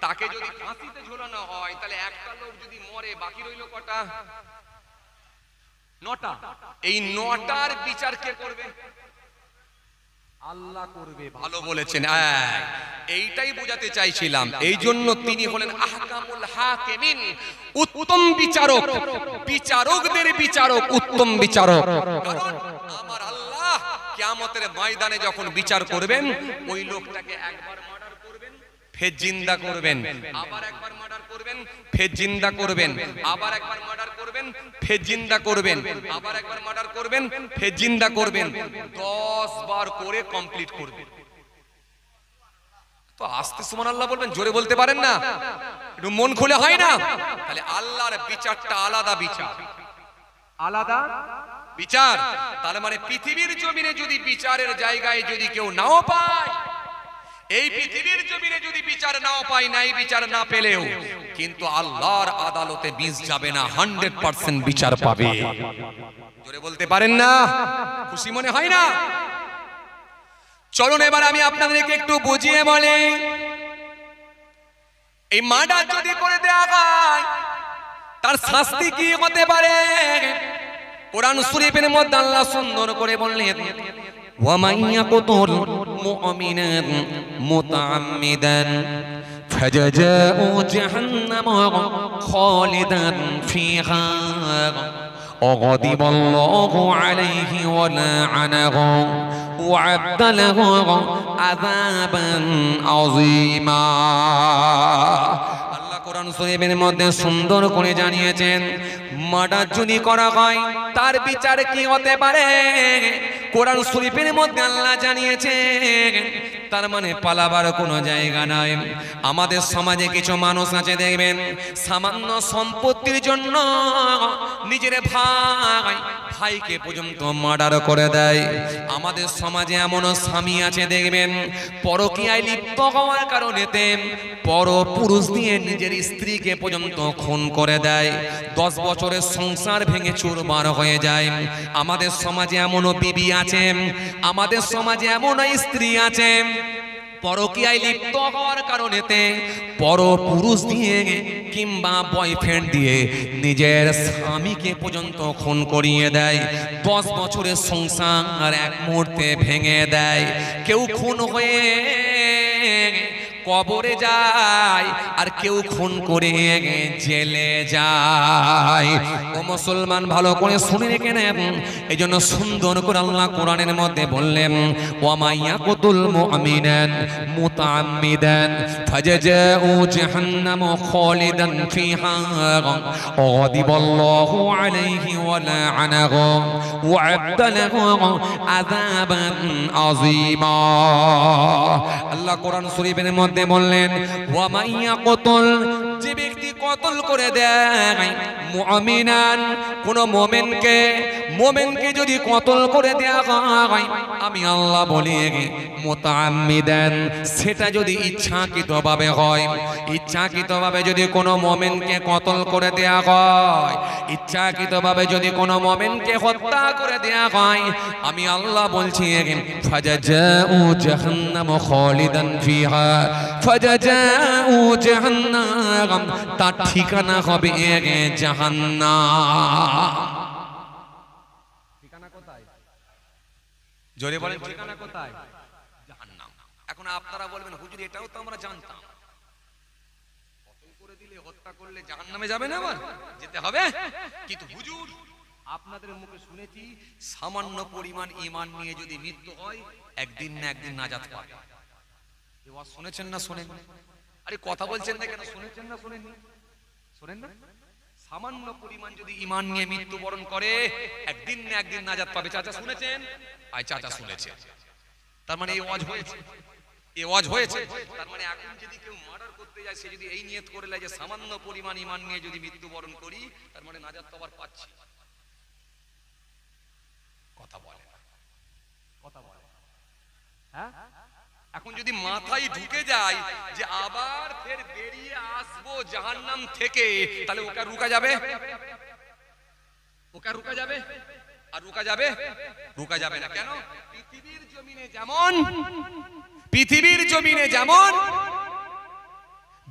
তাকে যদি ফাঁসিতে ঝোলানো হয়, তাহলে একটা লোক যদি মরে, বাকি রইল কটা? 9টা। এই 9টার বিচার কে করবে? আল্লাহ করবে। ভালো বলেছেন, এইটাই বোঝাতে চাইছিলাম। এই জন্য তিনি হলেন আহকামুল হাকিমিন, উত্তম বিচারক, বিচারকদের বিচারক, উত্তম বিচারক। কারণ আমার আল্লাহ কিয়ামতের ময়দানে যখন বিচার করবেন, ওই লোকটাকে একবার মার্ডার করবেন, ফের জিন্দা করবেন, আবার একবার মার্ডার করবেন, ফের জিন্দা করবেন, আবার একবার মার্ডার করবেন, ফের জিন্দা করবেন, আবার একবার মার্ডার করবেন, ফের জিন্দা করবেন, 10 বার করে কমপ্লিট করবেন। তো আস্তে সুবহানাল্লাহ বলবেন, জোরে বলতে পারেন না? একটু মন খুলে হয় না? তাহলে আল্লাহর বিচারটা আলাদা বিচার, আলাদা বিচার। তার মানে পৃথিবীর জমিনে যদি বিচারের জায়গায় যদি কেউ নাও পায়, এই পৃথিবীর জমিনে যদি বিচার নাও পায়, নাই বিচার না পেলেও কিন্তু আল্লাহর আদালতে মিস যাবে না, 100% বিচার পাবে। জোরে বলতে পারেন না? খুশি মনে হয় না? চলুন এবার আমি আপনাদেরকে একটু বুঝিয়ে বলি, এই মার্ডার যদি করে দেওয়া হয় তার শাস্তি কি হতে পারে। কোরআন শরীফের মধ্যে আল্লাহ সুন্দর করে বললেন, ومن يقتل مؤمنا متعمدا فجزاؤه جهنم خالدا فيها وغضب الله عليه ولعنه وأعد له عذابا عظيما। কোরআন শরীফের মধ্যে সুন্দর করে জানিয়েছেন মার্ডার যদি করা হয় তার বিচার কি হতে পারে। কোরআন শরীফের মধ্যে আল্লাহ জানিয়েছেন, তার মানে পালাবার কোনো জায়গা নাই। আমাদের সমাজে কিছু মানুষ আছে দেখবেন সামান্য সম্পত্তির জন্য নিজের ভাইকে পর্যন্ত মার্ডার করে দেয়। আমাদের সমাজে এমন স্বামী আছে দেখবেন পরকীয়ায় লিপ্ত হওয়ার কারণেতে পর পুরুষ দিয়ে নিজের স্ত্রীকে পর্যন্ত খুন করে দেয়। 10 বছরের সংসার ভেঙে চুরমার হয়ে যায়। আমাদের সমাজে এমনও বিবি আছে, আমাদের সমাজে এমন স্ত্রী আছে পরকীয়ায় লিপ্ত হওয়ার কারণেতে পর পুরুষ দিয়ে কিংবা বয়ফ্রেন্ড দিয়ে নিজের স্বামীকে পর্যন্ত খুন করিয়ে দেয়। 10 বছরের সংসার এক মুহূর্তে ভেঙে দেয়। কেউ খুন হয়ে কবরে যায় আর কেউ খুন করে জেলে যায়। ও মুসলমান ভালো করে শুনে রেখে নেন। এই জন্য সুন্দর করে আল্লাহ কোরআনের মধ্যে বললেন ওয়া ইয়াকুতুল মুমিনান মুতাআম্মিদান ফাজাজাউ জাহান্নাম খালিদান ফিহা গাদিবাল্লাহু আলাইহি ওয়া লা'নাহু ওয়া আ'আদ্দা লাহু আযাবান আযীমা। আল্লাহ কোরআন শরীফের মধ্যে বললেন ওয়া মাইয়া কতল, যে ব্যক্তি কতল করে দেয় মুমিনান কোন মোমেনকে যদি কতল করে দেয়া হয়, আমি আল্লাহ বলি মুতাআম্মিদান, সেটা যদি ইচ্ছাকৃতভাবে হয়, ইচ্ছাকৃতভাবে যদি কোনো মোমেনকে কতল করে দেয়া হয়, ইচ্ছাকৃতভাবে যদি কোনো মোমেনকে হত্যা করে দেয়া হয়, আমি আল্লাহ বলছি ফাজাজাউ জাহান্নাম খালিদান ফিহা ফাজাজাউ জাহান্নাম, তার ঠিকানা হবে জাহান্নাম। ঠিকানা কোথায়? জোরে বলেন ঠিকানা কোথায়? জাহান্নাম। এখন আপনারা বলবেন হুজুর এটাও তো আমরা জানতাম, কতল করে দিলে হত্যা করলে জাহান্নামে যাবে না, আবার যেতে হবে। কিন্তু হুজুর আপনাদের মুখে শুনেছি সামান্য পরিমাণ ঈমান নিয়ে যদি মৃত্যু হয় একদিন না একদিন নাজাত পাবে। এই ওয়াজ শুনেছেন না শোনেন? আরে কথা বলছেন না কেন? শুনেছেন না শোনেননি? শোনেন না? সামান্য পরিমাণ যদি ঈমান নিয়ে মৃত্যুবরণ করে একদিন না একদিন নাজাত পাবে। চাচা শুনেছেন? আয় চাচা শুনেছেন। তার মানে এই ওয়াজ হয়েছে, এই ওয়াজ হয়েছে। তার মানে এখন যদি কেউ মার্ডার করতে যায় সে যদি এই নিয়ত করে নেয় যে সামান্য পরিমাণ ঈমান নিয়ে যদি মৃত্যুবরণ করি তার মানে নাজাত তো আবার পাচ্ছি। কথা বলে না, কথা বলে হ্যাঁ। এখন যদি মাথায় ঢুকে যায় যে আবার ফের বেরিয়ে আসবো জাহান্নাম থেকে, তাহলে ওকে রুকা যাবে? ওকে রুকা যাবে? আর রুকা যাবে? রুকা যাবে না। কেন? পৃথিবীর জমিনে যেমন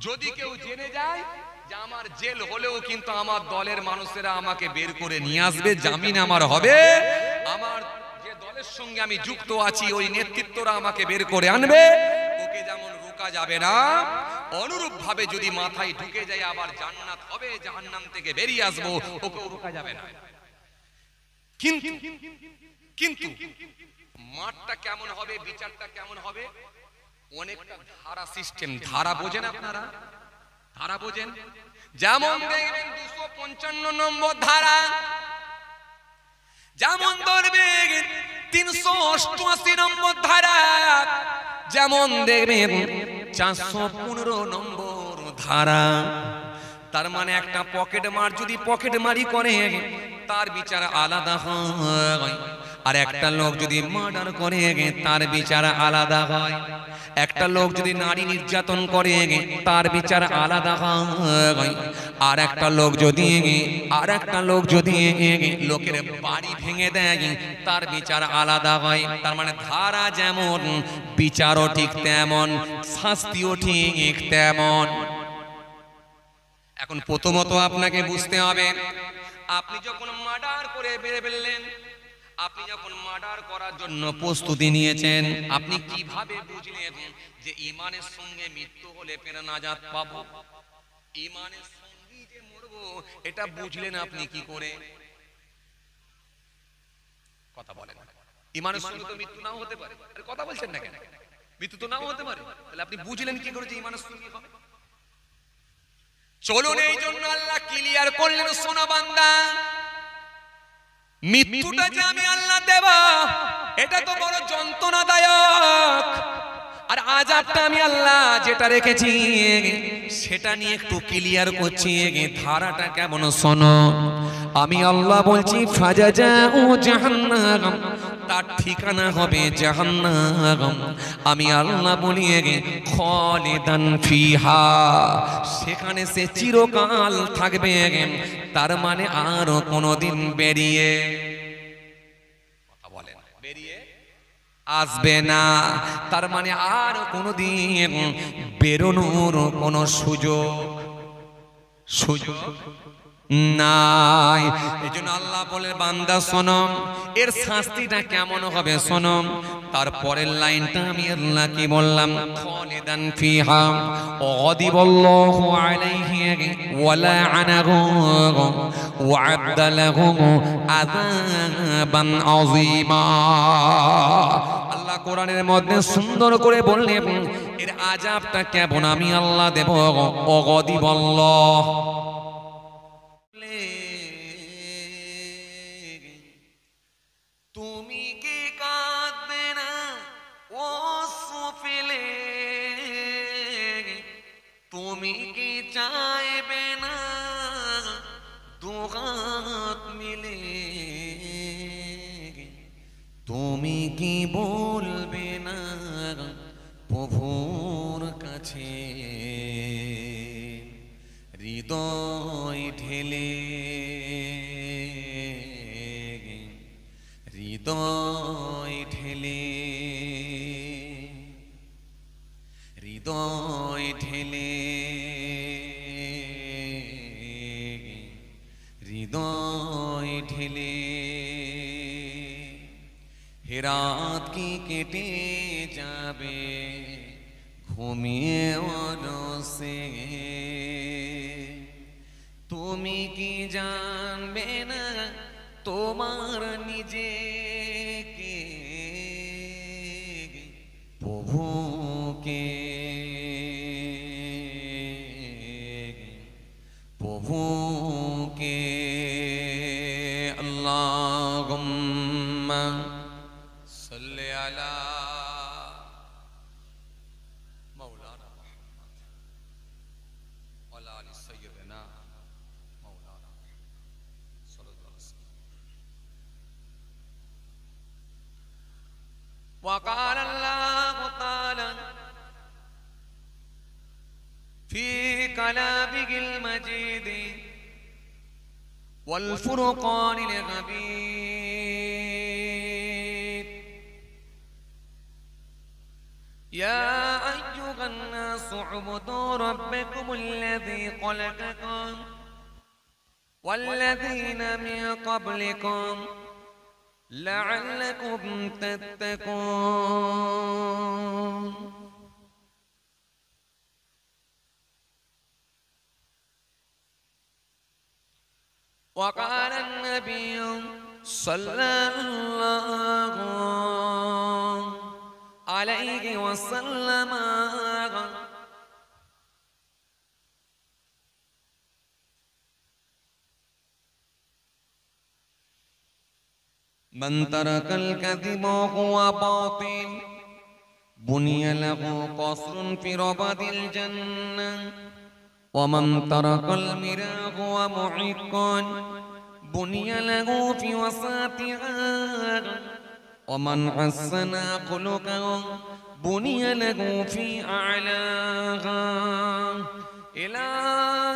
যদি কেউ জেনে যায় যে আমার জেল হলেও কিন্তু আমার দলের মানুষেরা আমাকে বের করে নিয়ে আসবে, জামিন আমার হবে, আমার যে দলের সঙ্গে আমি যুক্ত আছি ওই নেতৃত্বরা আমাকে বের করে আনবে, ওকে যেমন রোকা যাবে না, অনুরূপ ভাবে যদি মাথায় ঢুকে যায় আবার জান্নাত হবে, জাহান্নাম থেকে বেরিয়ে আসবো, ওকে রোকা যাবে না। কিন্তু মাঠটা কেমন হবে, বিচারটা কেমন হবে? অনেকটা ধারা সিস্টেম। ধারা বোঝেন আপনারা? ধারা বোঝেন? যেমন দেখবেন 255 নম্বর ধারা, যেমন ধরবেন 388 নম্বর ধারা, যেমন দেখবেন 415 নম্বর ধারা। তার মানে একটা পকেট মার যদি পকেট মারি করে তার বিচার আলাদা হয়, আর একটা লোক যদি মার্ডার করে তার বিচার আলাদা হয়। একটা লোক যদি নারী নির্যাতন করে তার বিচার আলাদা হয়। আর একটা লোক যদি লোকের বাড়ি ভেঙে দেয় তার বিচার আলাদা হয়। তার মানে ধারা যেমন বিচারও ঠিক তেমন, শাস্তিও ঠিক তেমন। এখন প্রথমত আপনাকে বুঝতে হবে, আপনি যখন মার্ডার করে বেরিয়ে ফেললেন, আপনি যখন মার্ডার করার জন্য প্রস্তুতি নিয়েছেন, আপনি কিভাবে বুঝলেন যে ঈমানের সঙ্গে মৃত্যু হলে ফের নাজাত পাবো? ঈমানের সঙ্গে যে মরবো এটা বুঝলেন আপনি কি করে? কথা বলেন। ঈমানের সঙ্গে তো মৃত্যু নাও হতে পারে। আরে কথা বলছেন না কেন? মৃত্যু তো নাও হতে পারে, তাহলে আপনি বুঝলেন কি করে যে ঈমানের সঙ্গে হবে? চলুন এই জন্য আল্লাহ ক্লিয়ার করলেন, সোনা বান্দা, মৃত্যুটা যে আমি আল্লাহ দেব এটা তো বড় যন্ত্রণাদায়ক, আর আযাবটা আমি আল্লাহ যেটা রেখেছি সেটা নিয়ে একটু ক্লিয়ার করছি। ধারাটা কেমন শোনো, আমি আল্লাহ বলছি ফাজাজাউ জাহান্নাম, তার ঠিকানা হবে জাহান্নাম। আমি আল্লাহ বলি খালিদান ফিহা, সেখানে সে চিরকাল থাকবে, তার মানে আর কোনোদিন বেরিয়ে আসবে না, তার মানে আর কোনোদিন বেরোনোর কোনো সুযোগ নাই। এই জন্য আল্লাহ বলে বান্দা শোনো, এর শাস্তিটা কেমন হবে শোনো। তারপরের লাইনটা আমি আল্লাহ কি বললাম, খালিদান ফিহা গাদিবাল্লাহু আলাইহি ওয়া লা'নাহু ওয়া আ'আদ্দা লাহু আযাবান আযীমা। আল্লাহ কোরআনের মধ্যে সুন্দর করে বললেন এর আযাবটা কেমন আমি আল্লাহ দেব। গাদিবাল্লাহ, তুমি কি কাঁদবে না ও সুফিলে, তুমি কি চাইবে না দুহাত মিলে, তুমি কি বলবে না প্রভুর কাছে হৃদয় ঢেলে, হৃদয় ঢেলে, হৃদয় ঢেলে, হৃদয় ঢেলে। হেরাত কি কেটে যাবে ঘুমিয়ে অলসে, তুমি কি জানবে না তোমার নিজেকে প্রভুকে, প্রভুকে। আল্লাহুম্মা সাল্লি আলা মাওলানা মুহাম্মদ ওয়া আলা আলি সাইয়্যিদিনা মাওলানা সাল্লাল্লাহু আলাইহি ওয়াসাল্লাম। وقال الله تعالى في كلامه المجيد والفرقان الحميد يا أيها الناس اعبدوا ربكم الذي خلقكم والذين من قبلكم لعلكم تتقون وقال النبي صلى الله عليه وسلم من ترك الكذب وهو باطل بني له قصر في ربد الجنة ومن ترك المراء وهو محق بني له في وسطها ومن حسن خلقه بني له في أعلاها إلى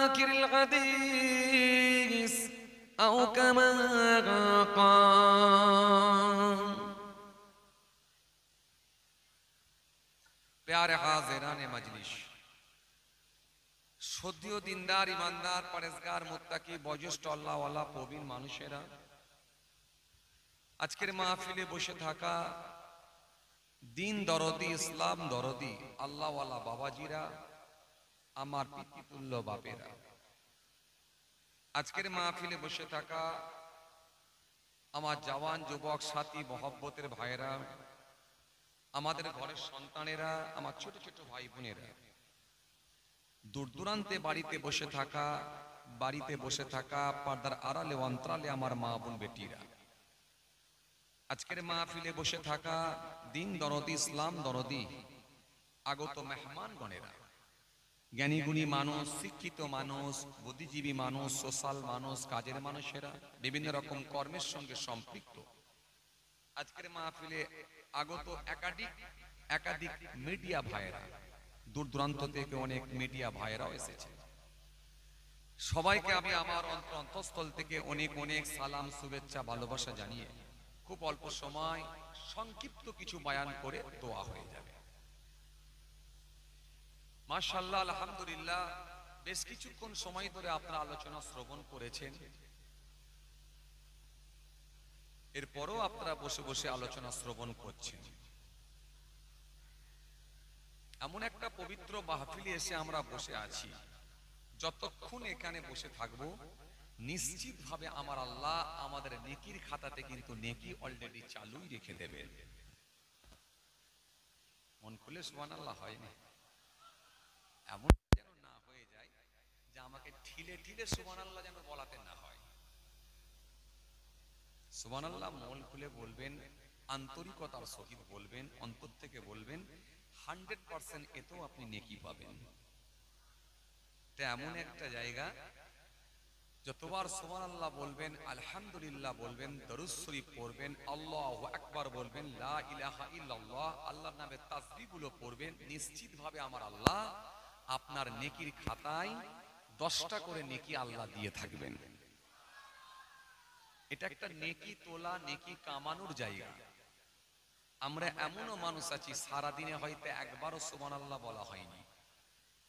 آخر الحديث أو كما قال प्यारे हाज़िराने मजलिस, সদ্যীয় দিনদার ইমানদার পরেজগার মুত্তাকি বয়োজ্যেষ্ঠ আল্লাহওয়ালা প্রবীণ মানুষেরা, আজকের মাহফিলে বসে থাকা দিন দরদি ইসলাম দরদি আল্লাহওয়ালা বাবাজিরা, আমার পিতৃতুল্য বাপেরা, আজকের মাহফিলে বসে থাকা আমার জওয়ান যুবক সাথী মহব্বতের ভাইরা, আমাদের ঘরের সন্তানেরা, আমার ছোট ছোট ভাই বোনেরা, দূর দূরান্তে বাড়িতে বসে থাকা পর্দার আড়ালে অন্তরালে আমার মা বোন বেটিরা, আজকের মাহফিলে বসে থাকা দিন দরদি, ইসলাম দরদি আগত মেহমানগণেরা, জ্ঞানী গুণী মানুষ, শিক্ষিত মানুষ, বুদ্ধিজীবী মানুষ, সোশ্যাল মানুষ, কাজের মানুষেরা, বিভিন্ন রকম কর্মের সঙ্গে সম্পৃক্ত আজকের মাহফিলে আগত একাধিক মিডিয়া ভাইয়েরা, দূর দূরান্ত থেকে অনেক মিডিয়া ভাইয়েরাও এসেছে। সবাইকে আমি আমার অন্তঃস্থল থেকে অনেক অনেক সালাম, শুভেচ্ছা, ভালোবাসা জানিয়ে খুব অল্প সময় সংক্ষিপ্ত কিছু বয়ান করে দোয়া হয়ে যাবে। মাশাআল্লাহ, আলহামদুলিল্লাহ, বেশ কিছুক্ষণ সময় ধরে আপনারা আলোচনা শ্রবণ করেছেন। এরপরও আপনারা বসে বসে আলোচনা শ্রবণ করছেন। এমন একটা পবিত্র মাহফিলে এসে আমরা বসে আছি, যতক্ষণ এখানে বসে থাকব নিশ্চিতভাবে আমার আল্লাহ আমাদের নেকির খাতাতে কিন্তু নেকি অলরেডি চালুই রেখে দেবেন। মন খুলে সুবহানাল্লাহ হয় না, এমন যেন না হয়ে যায় যে আমাকে ঠিলে ঠিলে সুবহানাল্লাহ যেন বলাতে না হয়। সুবহানাল্লাহ মন খুলে বলবেন, আন্তরিকতার সহিত বলবেন, অন্তর থেকে বলবেন, 100% এতেও আপনি নেকি পাবেন। এটা এমন একটা জায়গা, যতবার সুবহানাল্লাহ বলবেন, আলহামদুলিল্লাহ বলবেন, দরুদ শরীফ পড়বেন, আল্লাহু আকবার বলবেন, লা ইলাহা ইল্লাল্লাহ, আল্লাহর নামে তাসবিহগুলো পড়বেন, নিশ্চিতভাবে আমার আল্লাহ আপনার নেকির খাতায় 10টা করে নেকি আল্লাহ দিয়ে থাকবেন। এটা একটা নেকি তোলা, নেকি কামানোর জায়গা। আমরা এমনও মানুষ আছি সারা দিনে হয়তো একবারও সুবহানাল্লাহ বলা হয়নি,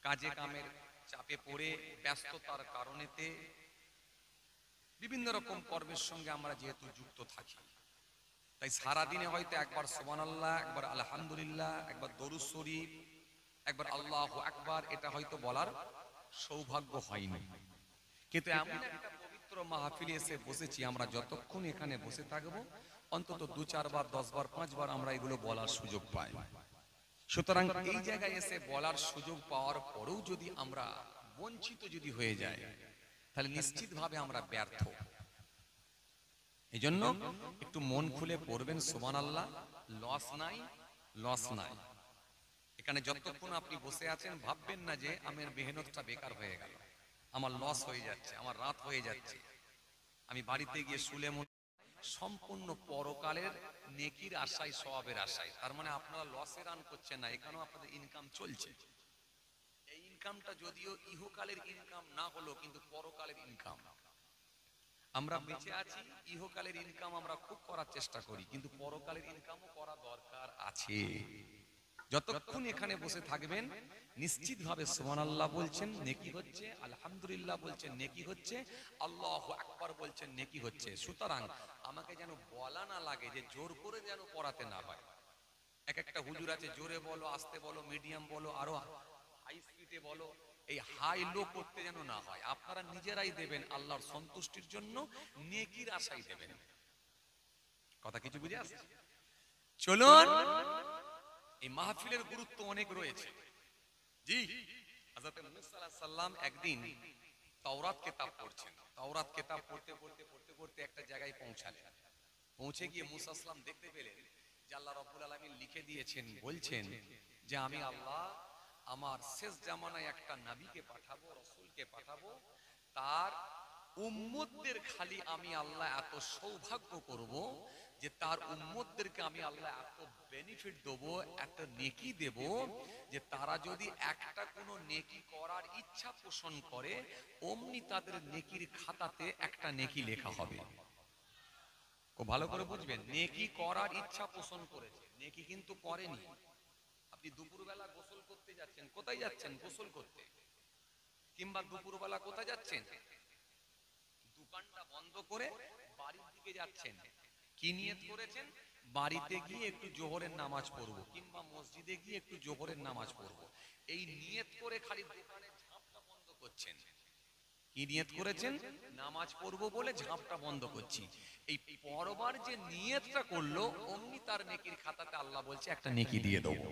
কাজে কামের চাপে পড়ে, ব্যস্ততার কারণেতে, বিভিন্ন রকম কর্মের সঙ্গে আমরা যেহেতু যুক্ত থাকি, তাই সারা দিনে হয়তো একবার সুবহানাল্লাহ, একবার আলহামদুলিল্লাহ, একবার দরুদ শরীফ, একবার আল্লাহু আকবার এটা হয়তো বলার সৌভাগ্য হয়নি। কিন্তু এমন একটা পবিত্র মাহফিলে এসে বসেছি, আমরা যতক্ষণ এখানে বসে থাকবো অন্তত 2-4 বার, 10 বার, 5 বার আমরা এগুলো বলার সুযোগ পাই। সুতরাং এই জায়গায় এসে বলার সুযোগ পাওয়ার পরেও যদি আমরা বঞ্চিত যদি হয়ে যায়, তাহলে নিশ্চিতভাবে আমরা ব্যর্থ। এই জন্য একটু মন খুলে পড়বেন সুবহানাল্লাহ, লস নাই। এখানে যতক্ষণ আপনি বসে আছেন ভাববেন না যে আমার মেহনতটা বেকার হয়ে গেল, আমার লস হয়ে যাচ্ছে, আমার রাত হয়ে যাচ্ছে, আমি বাড়িতে গিয়ে শুলে মনে সম্পূর্ণ পরকালের নেকির আশায়, সওয়াবের আশায়। তার মানে আপনারা লসে রান করছেন না, এখানেও আপনাদের ইনকাম চলছে। এই ইনকামটা যদিও ইহকালের ইনকাম না হলো, কিন্তু পরকালের ইনকাম। আমরা বেঁচে আছি, ইহকালের ইনকাম আমরা খুব করার চেষ্টা করি, কিন্তু পরকালের ইনকামও করা দরকার আছে। যতক্ষণ এখানে বসে থাকবেন নিশ্চিতভাবে সুবহানাল্লাহ বলছেন নেকি হচ্ছে, আলহামদুলিল্লাহ বলছেন নেকি হচ্ছে, আল্লাহু আকবার বলছেন নেকি হচ্ছে। সুতরাং আমাকে যেন বলা না লাগে, যে জোর করে যেন পড়াতে না হয়। এক একটা হুজুর আছে জোরে বলো, আস্তে বলো, মিডিয়াম বলো, আরো হাই স্পিডে বলো, এই হাই লো করতে যেন না হয়। আপনারা নিজেরাই দেবেন আল্লাহর সন্তুষ্টির জন্য, নেকির আশাই দেবেন। কথা কিছু বুঝে আসছে? চলুন, এই মাহফিলের গুরুত্ব অনেক রয়েছে। জি, হযরত মুসা আলাইহিস সালাম একদিন তাওরাত কিতাব পড়ছেন। তাওরাত কিতাব পড়তে একটা জায়গায় পৌঁছালেন। পৌঁছে গিয়ে মুসা আলাইহিস সালাম দেখতে পেলেন যে আল্লাহ রাব্বুল আলামিন লিখে দিয়েছেন, বলছেন যে আমি আল্লাহ আমার শেষ জামানায় একটা নবীকে পাঠাবো, রাসূলকে পাঠাবো, তার উম্মতদের খালি আমি আল্লাহ এত সৌভাগ্য করব যে তার উম্মতদেরকে আমি আল্লাহ এত বেনিফিট দেব, এত নেকি দেব, যে তারা যদি একটা কোনো নেকি করার ইচ্ছা পোষণ করে, অমনি তাদের নেকির খাতাতে একটা নেকি লেখা হবে। খুব ভালো করে বুঝবেন, নেকি করার ইচ্ছা পোষণ করেছে, নেকি কিন্তু করেনি। আপনি দুপুরবেলা গোসল করতে যাচ্ছেন, কোথায় যাচ্ছেন? গোসল করতে। কিংবা দুপুরবেলা কোথায় যাচ্ছেন? দোকানটা বন্ধ করে বাড়ির দিকে যাচ্ছেন। কি নিয়ত করেছেন? বাড়িতে গিয়ে একটু জোহরের নামাজ পড়বো, কিংবা মসজিদে গিয়ে একটু জোহরের নামাজ পড়বো। এই নিয়ত করে খালি দোকানে ঝাঁপটা বন্ধ করছেন। কি নিয়ত করেছেন? নামাজ পড়বো বলে ঝাঁপটা বন্ধ করছি। এই পরবার যে নিয়তটা করলো, অমনি তার নেকির খাতাতে আল্লাহ বলছে একটা নেকি দিয়ে দেবো।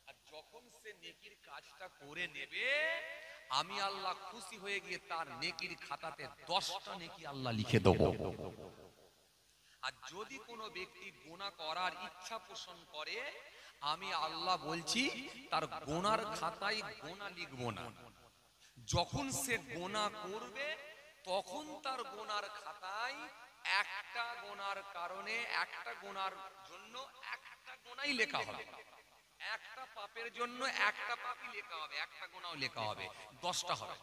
আর যখন সে মুহূর্তে নেকির কাজটা করে নেবে, আমি আল্লাহ খুশি হয়ে গিয়ে তার নেকির খাতাতে 10টা নেকি আল্লাহ লিখে দেবো। আর যদি কোনো ব্যক্তি গুনাহ করার ইচ্ছা পোষণ করে, আমি আল্লাহ বলছি তার গুনার খাতায় গুনাহ লিখবো না। যখন সে গুনাহ করবে তখন তার গুনার খাতায় একটা গুনার কারণে, একটা গুনার জন্য একটা গুনাহই লেখা হবে, একটা পাপের জন্য একটা পাপই লেখা হবে, একটা গুনাহও লেখা হবে, 10টা হবে।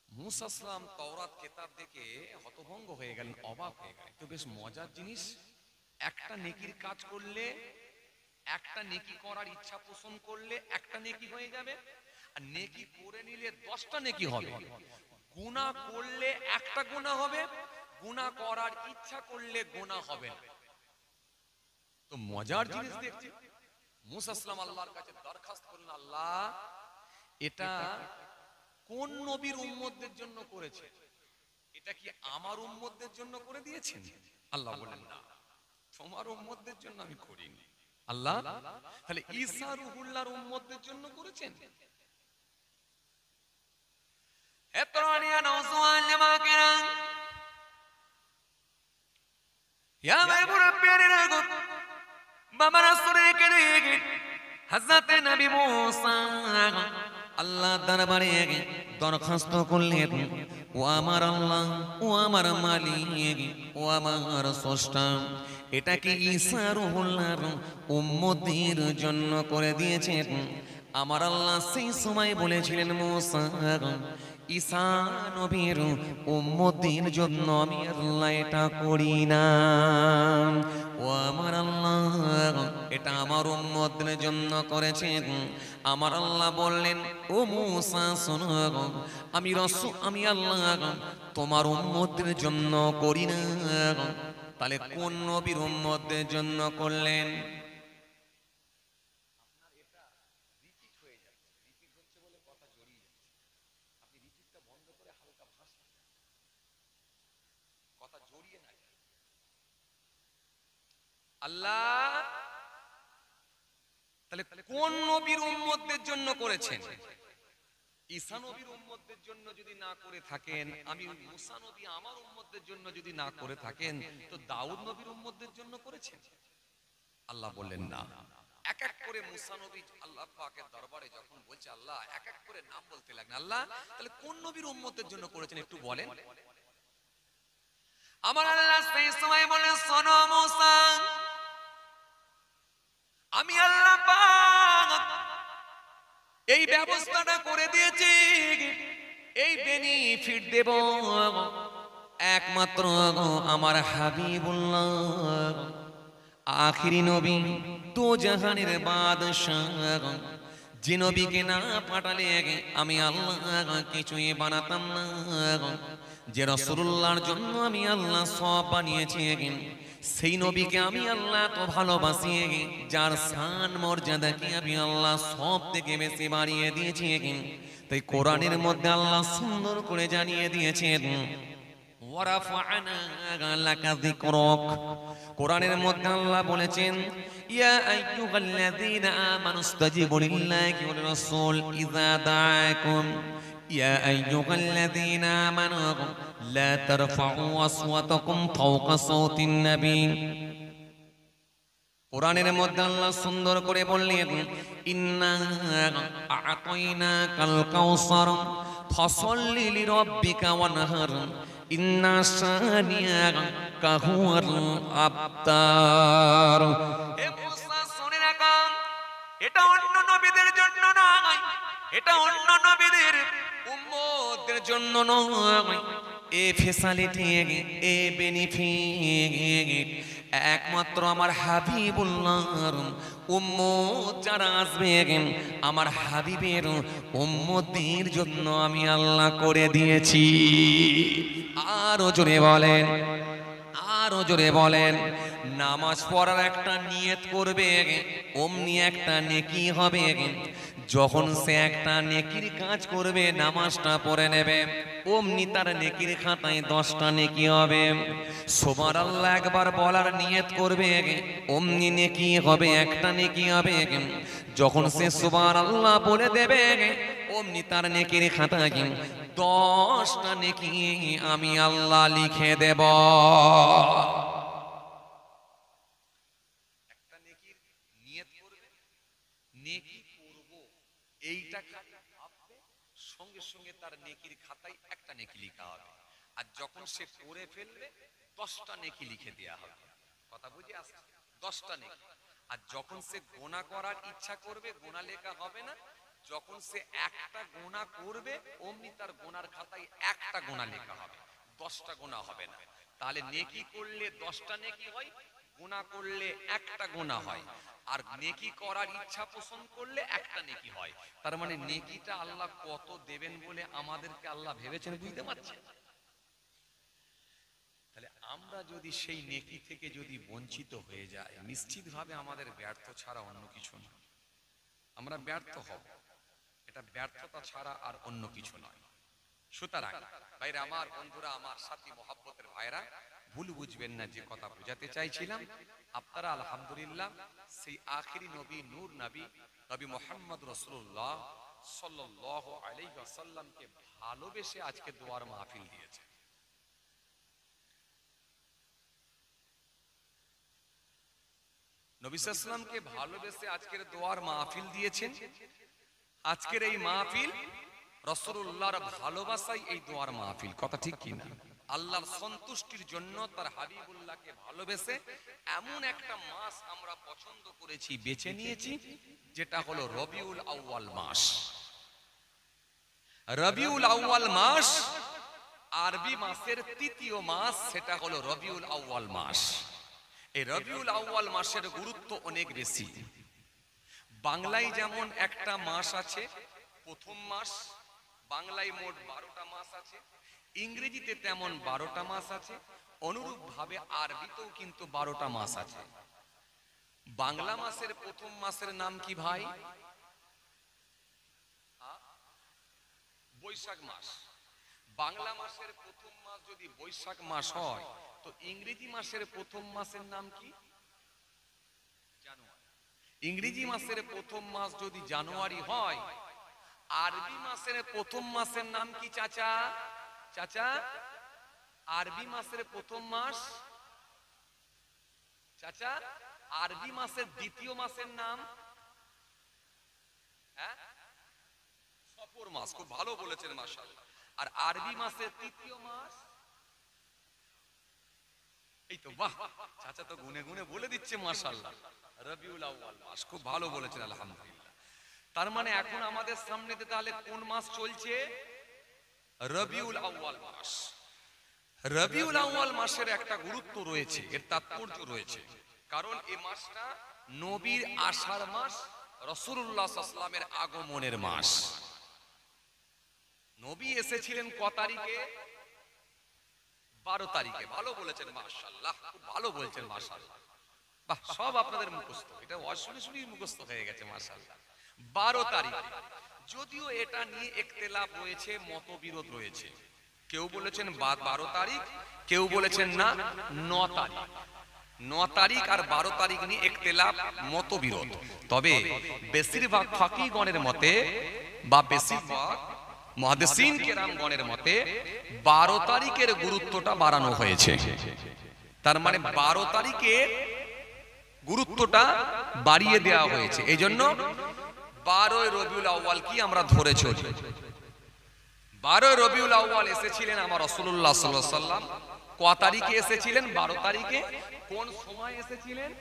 মুসা সালাম তাওরাত কিতাব দেখে হতভম্ব হয়ে গেলেন, অবাক হয়ে গেলেন। তো বেশ মজার জিনিস, একটা নেকির কাজ করলে, একটা নেকি করার ইচ্ছা পোষণ করলে একটা নেকি হয়ে যাবে, আর নেকি করে নিলে 10টা নেকি হবে। গুনাহ করলে একটা গুনাহ হবে, গুনাহ করার ইচ্ছা করলে গুনাহ হবে না। তো মজার জিনিস দেখছি, মুসা সালাম আল্লাহর কাছে দরখাস্ত করলেন, আল্লাহ এটা কোন নবীর উম্মতদের জন্য করেছে? এটা কি আমার উম্মতদের জন্য করে দিয়েছেন? আল্লাহ বলেন, না, তোমার উম্মতদের জন্য আমি করিনি। আল্লাহ তাহলে ঈসা রুহুল্লাহর উম্মতদের জন্য করেছেন? এতরানিয়া নওজওয়ান জামাকেরা, ইয়া ভাই মুরব্বিয়ানের আগত বাবা রাসূলের কেনে হযরত নবী মুসা আল্লাহ দরবারে দরখাস্ত করলেন, ও আমার আল্লাহ, ও আমার মালিক, ও আমার স্রষ্টা, এটা কি ঈসা রুহুল্লাহর উম্মতের জন্য করে দিয়েছেন? আমার আল্লাহ সেই সময় বলেছিলেন, মুসা ঈসা নবীর উম্মতের জন্য আমি আল্লাহ এটা করি না। ও আমার আল্লাহ, এটা আমার উম্মতের জন্য করেছেন। আমার আল্লাহ বললেন, ও মুসা শোনো, আমি আল্লাহ তোমার উম্মতের জন্য করি না। তাহলে কোন নবীর উম্মতের জন্য করলেন? আল্লাহ তাহলে কোন নবীর উম্মতদের জন্য করেছেন? ঈসা নবীর উম্মতদের জন্য যদি না করে থাকেন, আমি মুসা নবী আমার উম্মতদের জন্য যদি না করে থাকেন, তো দাউদ নবীর উম্মতদের জন্য করেছেন? আল্লাহ বললেন, না। এক এক করে মুসা নবী আল্লাহ পাকের দরবারে যখন বলছে, আল্লাহ এক এক করে নাম বলতে লাগলেন, আল্লাহ তাহলে কোন নবীর উম্মতদের জন্য করেছেন একটু বলেন। আমার আল্লাহ সেই সময় বলেন, শোনো মুসা, আমি আল্লাহ পাক এই ব্যবস্থাটা করে দিয়েছি, এই বেনিফিট দেব একমাত্র আমার হাবিবুল্লাহ, আখিরি নবী, দো জাহানের বাদশাহ, যে নবীকে না পাঠালে আমি আল্লাহ কিছুই বানাতাম না, যে রাসূলুল্লাহর জন্য আমি আল্লাহ সব বানিয়েছি, সেই নবীকে আমি আল্লাহ তো ভালোবাসি, যার শান মর্যাদাকে আমি আল্লাহ সব থেকে বেশি বাড়িয়ে দিয়েছি। তাই কোরআনের মধ্যে আল্লাহ সুন্দর করে জানিয়ে দিয়েছেন, ওয়ারাফা'না লাকা যিকরাক। কোরআনের মধ্যে আল্লাহ বলেছেন, ইয়া আইয়ুহাল্লাযীনা আমানুস্তাজিবু লিল্লাহি ওয়ার রাসূল ইযা দাআকুম, ইয়া আইয়ুহাল্লাযীনা আমানু লা তারফা'উ আসওয়াতাকুম ফাওকা সাওতিন নবী। কোরআনের মধ্যে আল্লাহ সুন্দর করে বললেন, ইন্না আ'তাইনাকাল কাউসার ফাসাল্লি লিরাব্বিকা ওয়ানহার, ইন্না শানিয়াকা হুয়াল আবতার। হে মুসা শুনে রাখো, এটা অন্য নবীদের জন্য নয়, এটা অন্য নবীদের উম্মতদের জন্য নয়। এই ফ্যাসিলিটি, এই বেনিফিট একমাত্র আমার হাবিবুল্লাহর উম্মত যারা আসবে, আমার হাবিবের উম্মতের জন্য আমি আল্লাহ করে দিয়েছি। আরো জোরে বলেন, আরো জোরে বলেন। নামাজ পড়ার একটা নিয়ত করবে, অমনি একটা নেকি হবে। যখন সে একটা নেকির কাজ করবে, নামাজটা পড়ে নেবে, অমনি তার নেকির খাতায় 10টা নেকি হবে। সুবহানাল্লাহ একবার বলার নিয়ত করবে, অমনি নেকি হবে, একটা নেকি হবে। যখন সে সুবহানাল্লাহ বলে দেবে, অমনি তার নেকির খাতায় 10টা নেকি আমি আল্লাহ লিখে দেব। একটা নেকির নিয়ত করবে, নেকি করব এইটা ভাববে, সঙ্গে সঙ্গে তার নেকির খাতায় একটা নেকি লেখা হবে। আর যখন সে করে ফেলবে 10টা নেকি লিখে দেওয়া হবে। কথা বুঝে আসছে? 10টা নেকি। আর যখন সে গোনা করার ইচ্ছা করবে, গোনা লেখা হবে না। যখন সে একটা গোনা করবে, অমনি তার গোনার খাতায় একটা গোনা লেখা হবে, 10টা গোনা হবে না। তাহলে নেকি করলে 10টা নেকি হয়, গোনা করলে একটা গোনা হয়। আর নেকি করার ইচ্ছা পোষণ করলে একটা নেকি হয়। তার মানে নেকিটা আল্লাহ কত দেবেন বলে আমাদেরকে আল্লাহ ভেবেছেন, বুঝতে পারছেন? তাহলে আমরা যদি সেই নেকি থেকে যদি বঞ্চিত হয়ে যাই, নিশ্চিতভাবে আমাদের ব্যর্থ ছাড়া অন্য কিছু নয়। আমরা ব্যর্থ হব, এটা ব্যর্থতা ছাড়া আর অন্য কিছু নয়। সুতরাং ভাইরা আমার, বন্ধুরা আমার, সাথী মহব্বতের ভাইরা, ভুল বুঝবেন না যে কথা বোঝাতে চাইছিলাম। আপনারা আলহামদুলিল্লাহ সেই আখিরি নবী, নূর নবী, নবী মুহাম্মদ রাসূলুল্লাহ সাল্লাল্লাহু আলাইহি ওয়াসাল্লামকে ভালোবেসে আজকে দোয়ার মাহফিল দিয়েছে। নবী সাল্লাল্লাহু আলাইহি ওয়াসাল্লামকে ভালোবেসে আজকের দোয়ার মাহফিল দিয়েছেন। আজকের এই মাহফিল রাসূলুল্লাহর ভালোবাসায় এই দোয়ার মাহফিল। কথা ঠিক কি না? আল্লাহর সন্তুষ্টির জন্য তার হাবিবুল্লাহকে ভালোবেসে এমন একটা মাস আমরা পছন্দ করেছি, বেছে নিয়েছি, যেটা হলো রবিউল আউয়াল মাস। রবিউল আউয়াল মাস আরবি মাসের তৃতীয় মাস, সেটা হলো রবিউল আউয়াল মাস। এই রবিউল আউয়াল মাসের গুরুত্ব অনেক বেশি। বাংলায় যেমন একটা মাস আছে প্রথম মাস, বাংলায় মোট 12টা মাস আছে, ইংরেজিতে তেমন 12টা মাস আছে, অনুরূপ ভাবে আরবিতেও কিন্তু 12টা মাস আছে। বাংলা মাসের প্রথম মাসের নাম কি ভাই? বৈশাখ মাস। বাংলা মাসের প্রথম মাস যদি বৈশাখ মাস হয়, তো ইংরেজি মাসের প্রথম মাসের নাম কি? জানুয়ারি। ইংরেজি মাসের প্রথম মাস যদি জানুয়ারি হয়, আরবি মাসের প্রথম মাসের নাম কি চাচা? চাচা, আরবি মাসের প্রথম মাস, চাচা, আরবি মাসের দ্বিতীয় মাসের নাম? হ্যাঁ, সফর মাস। খুব ভালো বলেছেন, মাশাআল্লাহ। আর আরবি মাসের তৃতীয় মাস? এই তো, বাহ, চাচা তো গুনে গুনে বলে দিচ্ছে, মাশাআল্লাহ। রবিউল আউয়াল মাস, খুব ভালো বলেছেন, আলহামদুলিল্লাহ। তার মানে এখন আমাদের সামনে তাহলে কোন মাস চলছে? রবিউল আউয়াল মাস। রবিউল আউয়াল মাসের একটা গুরুত্ব রয়েছে, এর তাৎপর্য রয়েছে। কারণ এই মাসটা নবীর আসার মাস, রাসূলুল্লাহ সাল্লাল্লাহু আলাইহি ওয়াসাল্লামের আগমনের মাস। নবী এসেছিলেন ক তারিখে? 12 তারিখে। ভালো বলেছেন, মাশাআল্লাহ, খুব ভালো বলছেন, মাশাআল্লাহ। বাহ, সব আপনাদের মুখস্থ, এটা শুনে শুনেই মুখস্থ হয়ে গেছে, মাশাআল্লাহ। 12 তারিখ। যদিও এটা নিয়ে ইখতিলাফ রয়েছে, মতবিরোধ রয়েছে। কেউ বলেছেন 12 তারিখ, কেউ বলেছেন না 9 তারিখ। 9 তারিখ আর 12 তারিখ নিয়ে ইখতিলাফ, মতবিরোধ। তবে বেশিরভাগ ফাকিহগণের মতে বা বেশিরভাগ মুহাদ্দিসিন কেরামগণের মতে 12 তারিখের গুরুত্বটা বাড়ানো হয়েছে। তার মানে 12 তারিখের গুরুত্বটা বাড়িয়ে দেওয়া হয়েছে। এই জন্য 12 রবিউল আউয়াল কি আমরা ধরে চলি। 12 রবিউল আউয়াল এসেছিলেন আমার রাসূলুল্লাহ সাল্লাল্লাহু আলাইহি ওয়াসাল্লাম। ক তারিখে এসেছিলেন? 12 তারিখে। কোন সময় এসেছিলেন?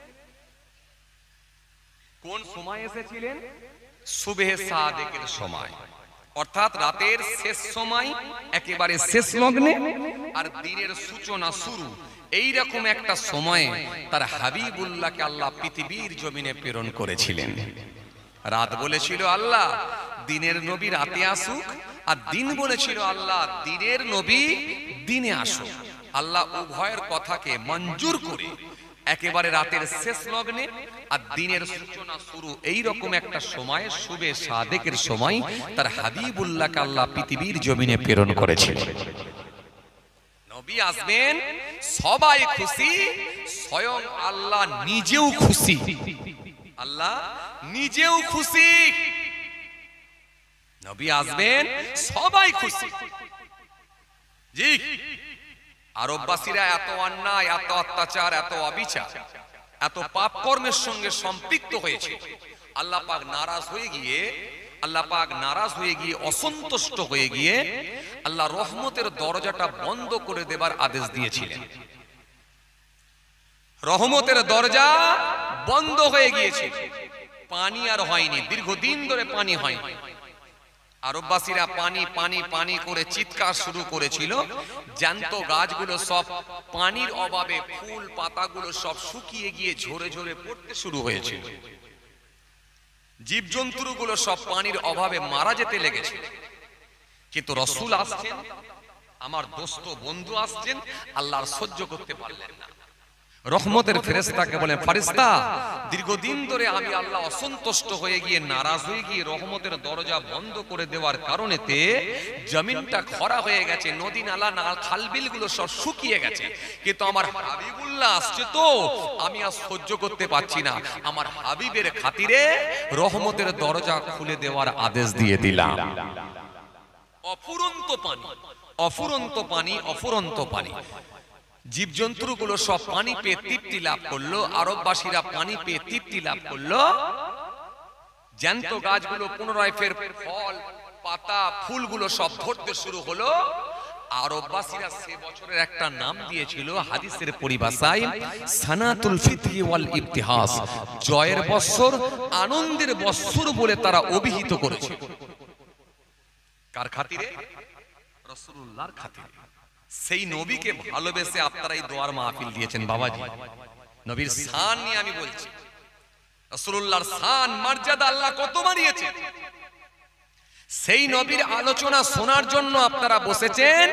কোন সময় এসেছিলেন? সুবহে সাদেকের সময়, অর্থাৎ রাতের শেষ সময়, একেবারে শেষ লগ্নে, আর দিনের সূচনা শুরু। এই রকম একটা সময়ে তার হাবিবুল্লাহকে আল্লাহ পৃথিবীর জমিনে প্রেরণ করেছিলেন। রাত বলেছিল আল্লাহ দিনের নবী রাতে আসুক, আর দিন বলেছিল আল্লাহ দিনের নবী দিনে আসুক। আল্লাহ উভয়ের কথাকে মঞ্জুর করে একেবারে রাতের শেষ লগ্নে আর দিনের সূচনা শুরু, এই রকম একটা সময় শুবে সাদেকের সময় তার হাবিবুল্লাহকে আল্লাহ পৃথিবীর জমিনে প্রেরণ করেছিল। নবী আসবেন, সবাই খুশি, স্বয়ং আল্লাহ নিজেও খুশি। আল্লাহ নিজেও খুশি। নবী আসবেন, সবাই খুশি। জি, আরববাসীরা এত অন্যায়, এত অত্যাচার, এত অবিচার, এত পাপ কর্মের সঙ্গে সম্পৃক্ত হয়েছে। আল্লাহ পাক নারাজ হয়ে গিয়ে অসন্তুষ্ট হয়ে গিয়ে আল্লাহ রহমতের দরজাটা বন্ধ করে দেবার আদেশ দিয়েছিলেন। রহমতের দরজা বন্ধ হয়ে গিয়েছে, পানি আর হয়নি, দীর্ঘদিন ধরে পানি হয়নি। আরববাসীরা পানি পানি পানি করে চিৎকার শুরু করেছিল। জ্যান্ত গাছগুলো সব পানির অভাবে, ফুল পাতাগুলো সব শুকিয়ে গিয়ে ঝরে ঝরে পড়তে শুরু হয়েছিল। জীবজন্তুগুলো সব পানির অভাবে মারা যেতে লেগেছে। কিন্তু রাসূল আসছেন, আমার দোস্ত বন্ধু আসছেন, আল্লাহ সহ্য করতে পারলেন না। রহমতের ফেরেশতাকে বলেন, ফেরেশতা, দীর্ঘদিন ধরে আমি আল্লাহ অসন্তুষ্ট হয়ে গিয়ে, নারাজ হয়ে গিয়ে রহমতের দরজা বন্ধ করে দেওয়ার কারণেতে জমিনটা খরা হয়ে গেছে, নদী নালা খালবিল গুলো সব শুকিয়ে গেছে। কিন্তু আমার হাবিবুল্লাহ আসছে তো আমি আর সহ্য করতে পারছি না। আমার হাবিবের খাতিরে রহমতের দরজা খুলে দেওয়ার আদেশ দিয়ে দিলাম। অফুরন্ত পানি, অফুরন্ত পানি, অফুরন্ত পানি। জীবজন্তুগুলো সব পানি পেয়ে তৃপ্তি লাভ করলো, আরববাসীরা পানি পেয়ে তৃপ্তি লাভ করলো। জ্যান্ত গাছগুলো পুনরায় ফের ফল পাতা ফুলগুলো সব ধরতে শুরু হলো। আরববাসীরা সে বছরের একটা নাম দিয়েছিল হাদিসের পরিভাষায় সানাতুল ফিতরি ওয়াল ইবতিহাস, জয়ের বৎসর, আনন্দের বৎসর বলে তারা অভিহিত করেছে। কার খাতিরে? রাসূলুল্লাহর খাতিরে। সেই নবীকে ভালোবেসে আপনারা এই দোয়ার মাহফিল দিয়েছেন বাবাজি। নবীর শান নিয়ে আমি বলছি, রাসূলুল্লাহর শান মর্যাদা আল্লাহ কত বাড়িয়েছে। সেই নবীর আলোচনা শোনার জন্য আপনারা বসেছেন।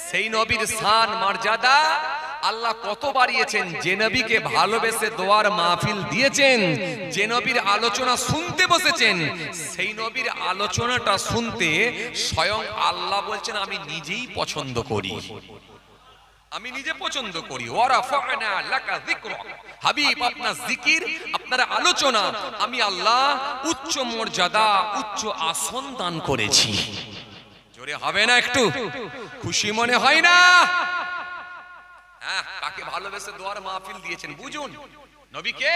সেই নবীর শান মর্যাদা আল্লাহ কত বাড়িয়েছেন। যে নবীকে ভালোবেসে দোয়ার মাহফিল দিয়েছেন, যে নবীর আলোচনা শুনতে বসেছেন, সেই নবীর আলোচনাটা শুনতে স্বয়ং আল্লাহ বলছেন আমি নিজেই পছন্দ করি, আমি নিজে পছন্দ করি। ওয়ারাফা'না লাকা যিকরাক, হাবিব আপনার জিকির, আপনার আলোচনা আমি আল্লাহ উচ্চ মর্যাদা, উচ্চ আসন দান করেছি। জোরে হবে না একটু? খুশি মনে হয় না? কাকে ভালোবেসে দোয়ার মাহফিল দিয়েছেন বুঝুন। নবীকে,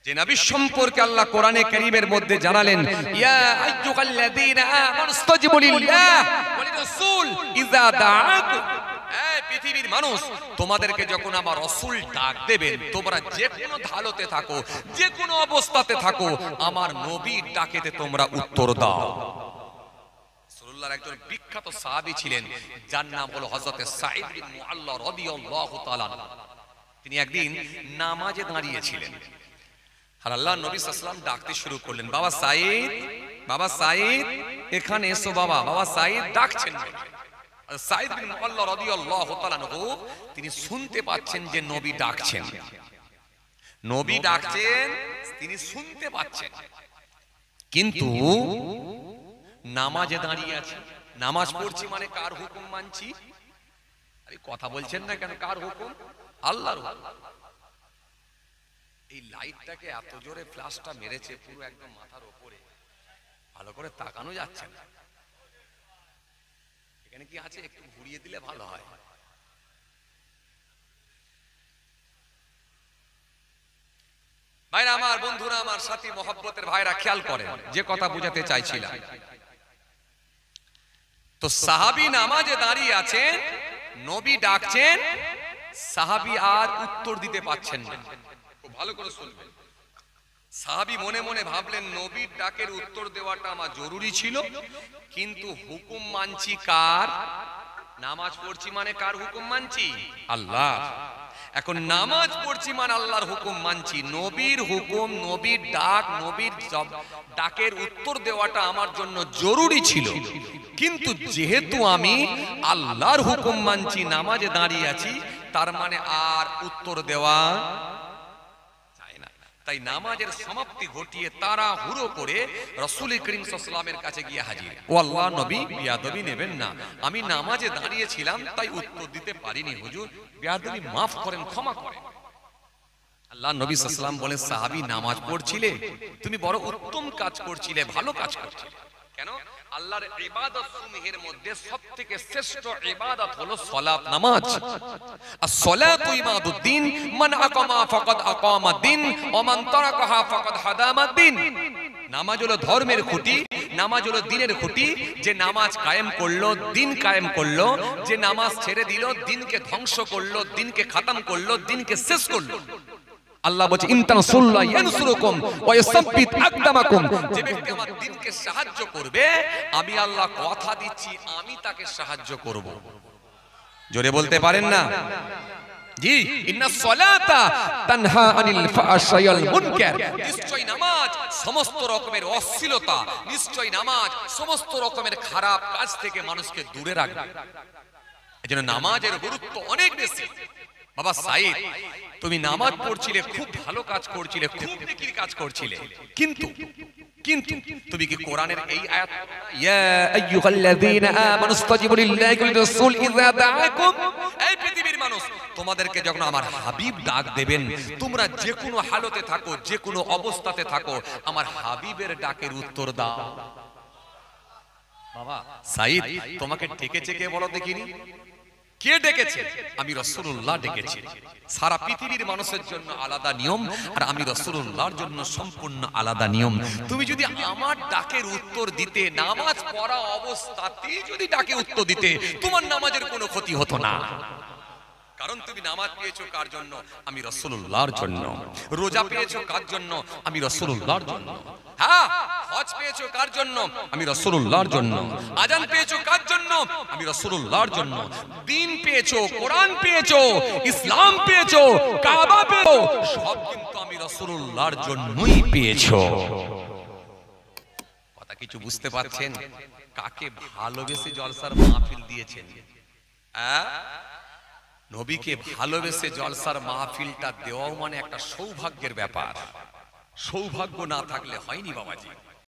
যে নবী সম্পর্কে আল্লাহ কোরআনে কারীমের মধ্যে জানালেন, ইয়া আইয়ুহাল্লাযীনা আমানু ইসতাজিবু লিল্লাহ ওয়া লিরাসূল ইযা দাআকুম। এই পৃথিবীর মানুষ, তোমাদেরকে যখন আমার রাসূল ডাক দেবেন, তোমরা যে কোনো হালতে থাকো, যে কোনো অবস্থাতে থাকো, আমার নবীর ডাকেতে তোমরা উত্তর দাও। রাসূলুল্লাহর একজন বিখ্যাত সাহাবী ছিলেন, যার নাম হলো হযরত সাঈদ বিন মুআল্লা রাদিয়াল্লাহু তাআলা। তিনি একদিন নামাজে দাঁড়িয়েছিলেন আর আল্লাহর নবী সাল্লাল্লাহু আলাইহি ওয়াসাল্লাম ডাকতে শুরু করলেন, বাবা সাঈদ, বাবা সাঈদ, এখানে এসো বাবা। বাবা সাঈদ ডাকছেন। সাঈদ বিন মুআল্লা রাদিয়াল্লাহু তাআলা তিনি শুনতে পাচ্ছেন যে নবী ডাকছেন, নবী ডাকছেন, তিনি শুনতে পাচ্ছেন, কিন্তু নামাজে দাঁড়িয়ে আছে। নামাজ পড়ছি মানে কার হুকুম মানছি? আরে কথা বলছেন না কেন? কার হুকুম? আল্লাহর হুকুম। এই লাইটটাকে এত জোরে ফ্ল্যাশটা মেরেছে পুরো একদম মাথার উপরে, ভালো করে তাকানো যাচ্ছে না। এখানে কি আছে? একটু ঘুরিয়ে দিলে ভালো হয়। ভাইরা আমার, বন্ধুরা আমার, সাথী মহব্বতের ভাইরা, খেয়াল করেন যে কথা বোঝাতে চাইছিলাম। তো সাহাবী নামাজে দাঁড়িয়ে আছেন, নবী ডাকছেন, সাহাবী আর উত্তর দিতে পারছেন না। খুব ভালো করে শুনবেন। সাহাবী মনে মনে ভাবলেন, নবীর ডাকের উত্তর দেওয়াটা আমার জরুরি ছিল, কিন্তু হুকুম মানছি কার? নামাজ পড়ছি মানে কার হুকুম মানছি? আল্লাহ। এখন নামাজ পড়ছি মানে আল্লাহর হুকুম মানছি। নবীর হুকুম, নবীর ডাক, নবীর ডাকের উত্তর দেওয়াটা আমার জন্য জরুরি ছিল, কিন্তু যেহেতু আমি আল্লাহর হুকুম মানছি, নামাজে দাঁড়িয়ে আছি, তার মানে আর উত্তর দেওয়া যায় না। তাই নামাজের সমাপ্তি ঘটিয়ে তারা হুড়ো করে রাসূল করিম সাল্লাল্লাহু আলাইহি ওয়াসাল্লামের কাছে গিয়ে হাজির। ও আল্লাহ নবী, বিয়াদবি নেবেন না, আমি নামাজে দাঁড়িয়েছিলাম তাই উত্তর দিতে পারিনি হুজুর, বিয়াদবি মাফ করেন, ক্ষমা করেন। আল্লাহ নবী সাল্লাল্লাহু আলাইহি ওয়াসাল্লাম বলেন, সাহাবী নামাজ পড়ছিলে, তুমি বড় উত্তম কাজ করছিলে, ভালো কাজ করছিলে। কেন? আল্লাহর ইবাদত সমূহের মধ্যে সবথেকে শ্রেষ্ঠ ইবাদত হলো সালাত, নামাজ। as-salatu imaduddin, মান আকামা ফাকাদ আকামাদ্দিন ওয়া মান তারাকাহা ফাকাদ হাদামাদ্দিন। নামাজ হলো ধর্মের খুঁটি, নামাজ হলো দ্বীনের খুঁটি। যে নামাজ কায়েম করলো, দ্বীন কায়েম করলো। যে নামাজ ছেড়ে দিল, দ্বীনকে ধ্বংস করলো, দ্বীনকে খতম করলো, দ্বীনকে শেষ করলো। আল্লাহ বলছে, ইনতানসুরুল্লাহ ইয়ানসুরুকুম ওয়া ইউসাব্বিত আকদামাকুম। যে ব্যক্তি আমার দ্বীনকে সাহায্য করবে, আমি আল্লাহ কথা দিচ্ছি আমি তাকে সাহায্য করব। জোরে বলতে পারেন না? জি, ইন্নাস সালাতা তানহা আনিল ফাহশাই ওয়াল মুনকার। নিশ্চয়ই নামাজ সমস্ত রকমের অশ্লীলতা, নিশ্চয়ই নামাজ সমস্ত রকমের খারাপ কাজ থেকে মানুষকে দূরে রাখবে। এজন্য নামাজের গুরুত্ব অনেক বেশি। বাবা সাইদ, তুমি নামাজ পড়ছিলে, খুব ভালো কাজ করছিলে, খুব নেকির কাজ করছিলে, কিন্তু তুমি কি কোরআনের এই আয়াত, ইয়া আইয়ুহাল্লাযীনা আমানুস্তাজিবু লিল্লাহি ওয়াল রাসূল ইযা দাআকুম, এই পৃথিবীর মানুষ, তোমাদেরকে যখন আমার হাবিব ডাক দেবেন, তোমরা যে কোনো হালতে থাকো, যে কোনো অবস্থাতে থাকো, আমার হাবিবের ডাকের উত্তর দাও। বাবা সাইদ, তোমাকে ডেকেছে কে বলো দেখিনি? কে ডেকেছে? আমি রাসূলুল্লাহ ডেকেছি। সারা পৃথিবীর মানুষের জন্য আলাদা নিয়ম, আর আমি রাসূলুল্লাহর জন্য সম্পূর্ণ আলাদা নিয়ম। তুমি যদি আমার ডাকের উত্তর দিতে, নামাজ পড়া অবস্থাতেই যদি ডাকে উত্তর দিতে, তোমার নামাজের কোনো ক্ষতি হতো না। কারণ তুমি নামাজ পেয়েছো কার জন্য? আমি রাসূলুল্লাহর জন্য। রোজা পেয়েছো কার জন্য? আমি রাসূলুল্লাহর জন্য। হ্যাঁ, হজ পেয়েছো কার জন্য? আমি রাসূলুল্লাহর জন্য। আযান পেয়েছো কার জন্য? আমি রাসূলুল্লাহর জন্য। দ্বীন পেয়েছো, কোরআন পেয়েছো, ইসলাম পেয়েছো, কাবা পেয়েছো, সব কিন্তু আমি রাসূলুল্লাহর জন্যই পেয়েছো। কথা কিছু বুঝতে পারছেন? কাকে ভালোবেসে জলসার মাহফিল দিয়েছেন? হ্যাঁ, নবীকে ভালোবেসে জলসার মাহফিলটা দেওয়াও মানে একটা সৌভাগ্যের ব্যাপার। সৌভাগ্য না থাকলে হয়নি বাবাজি।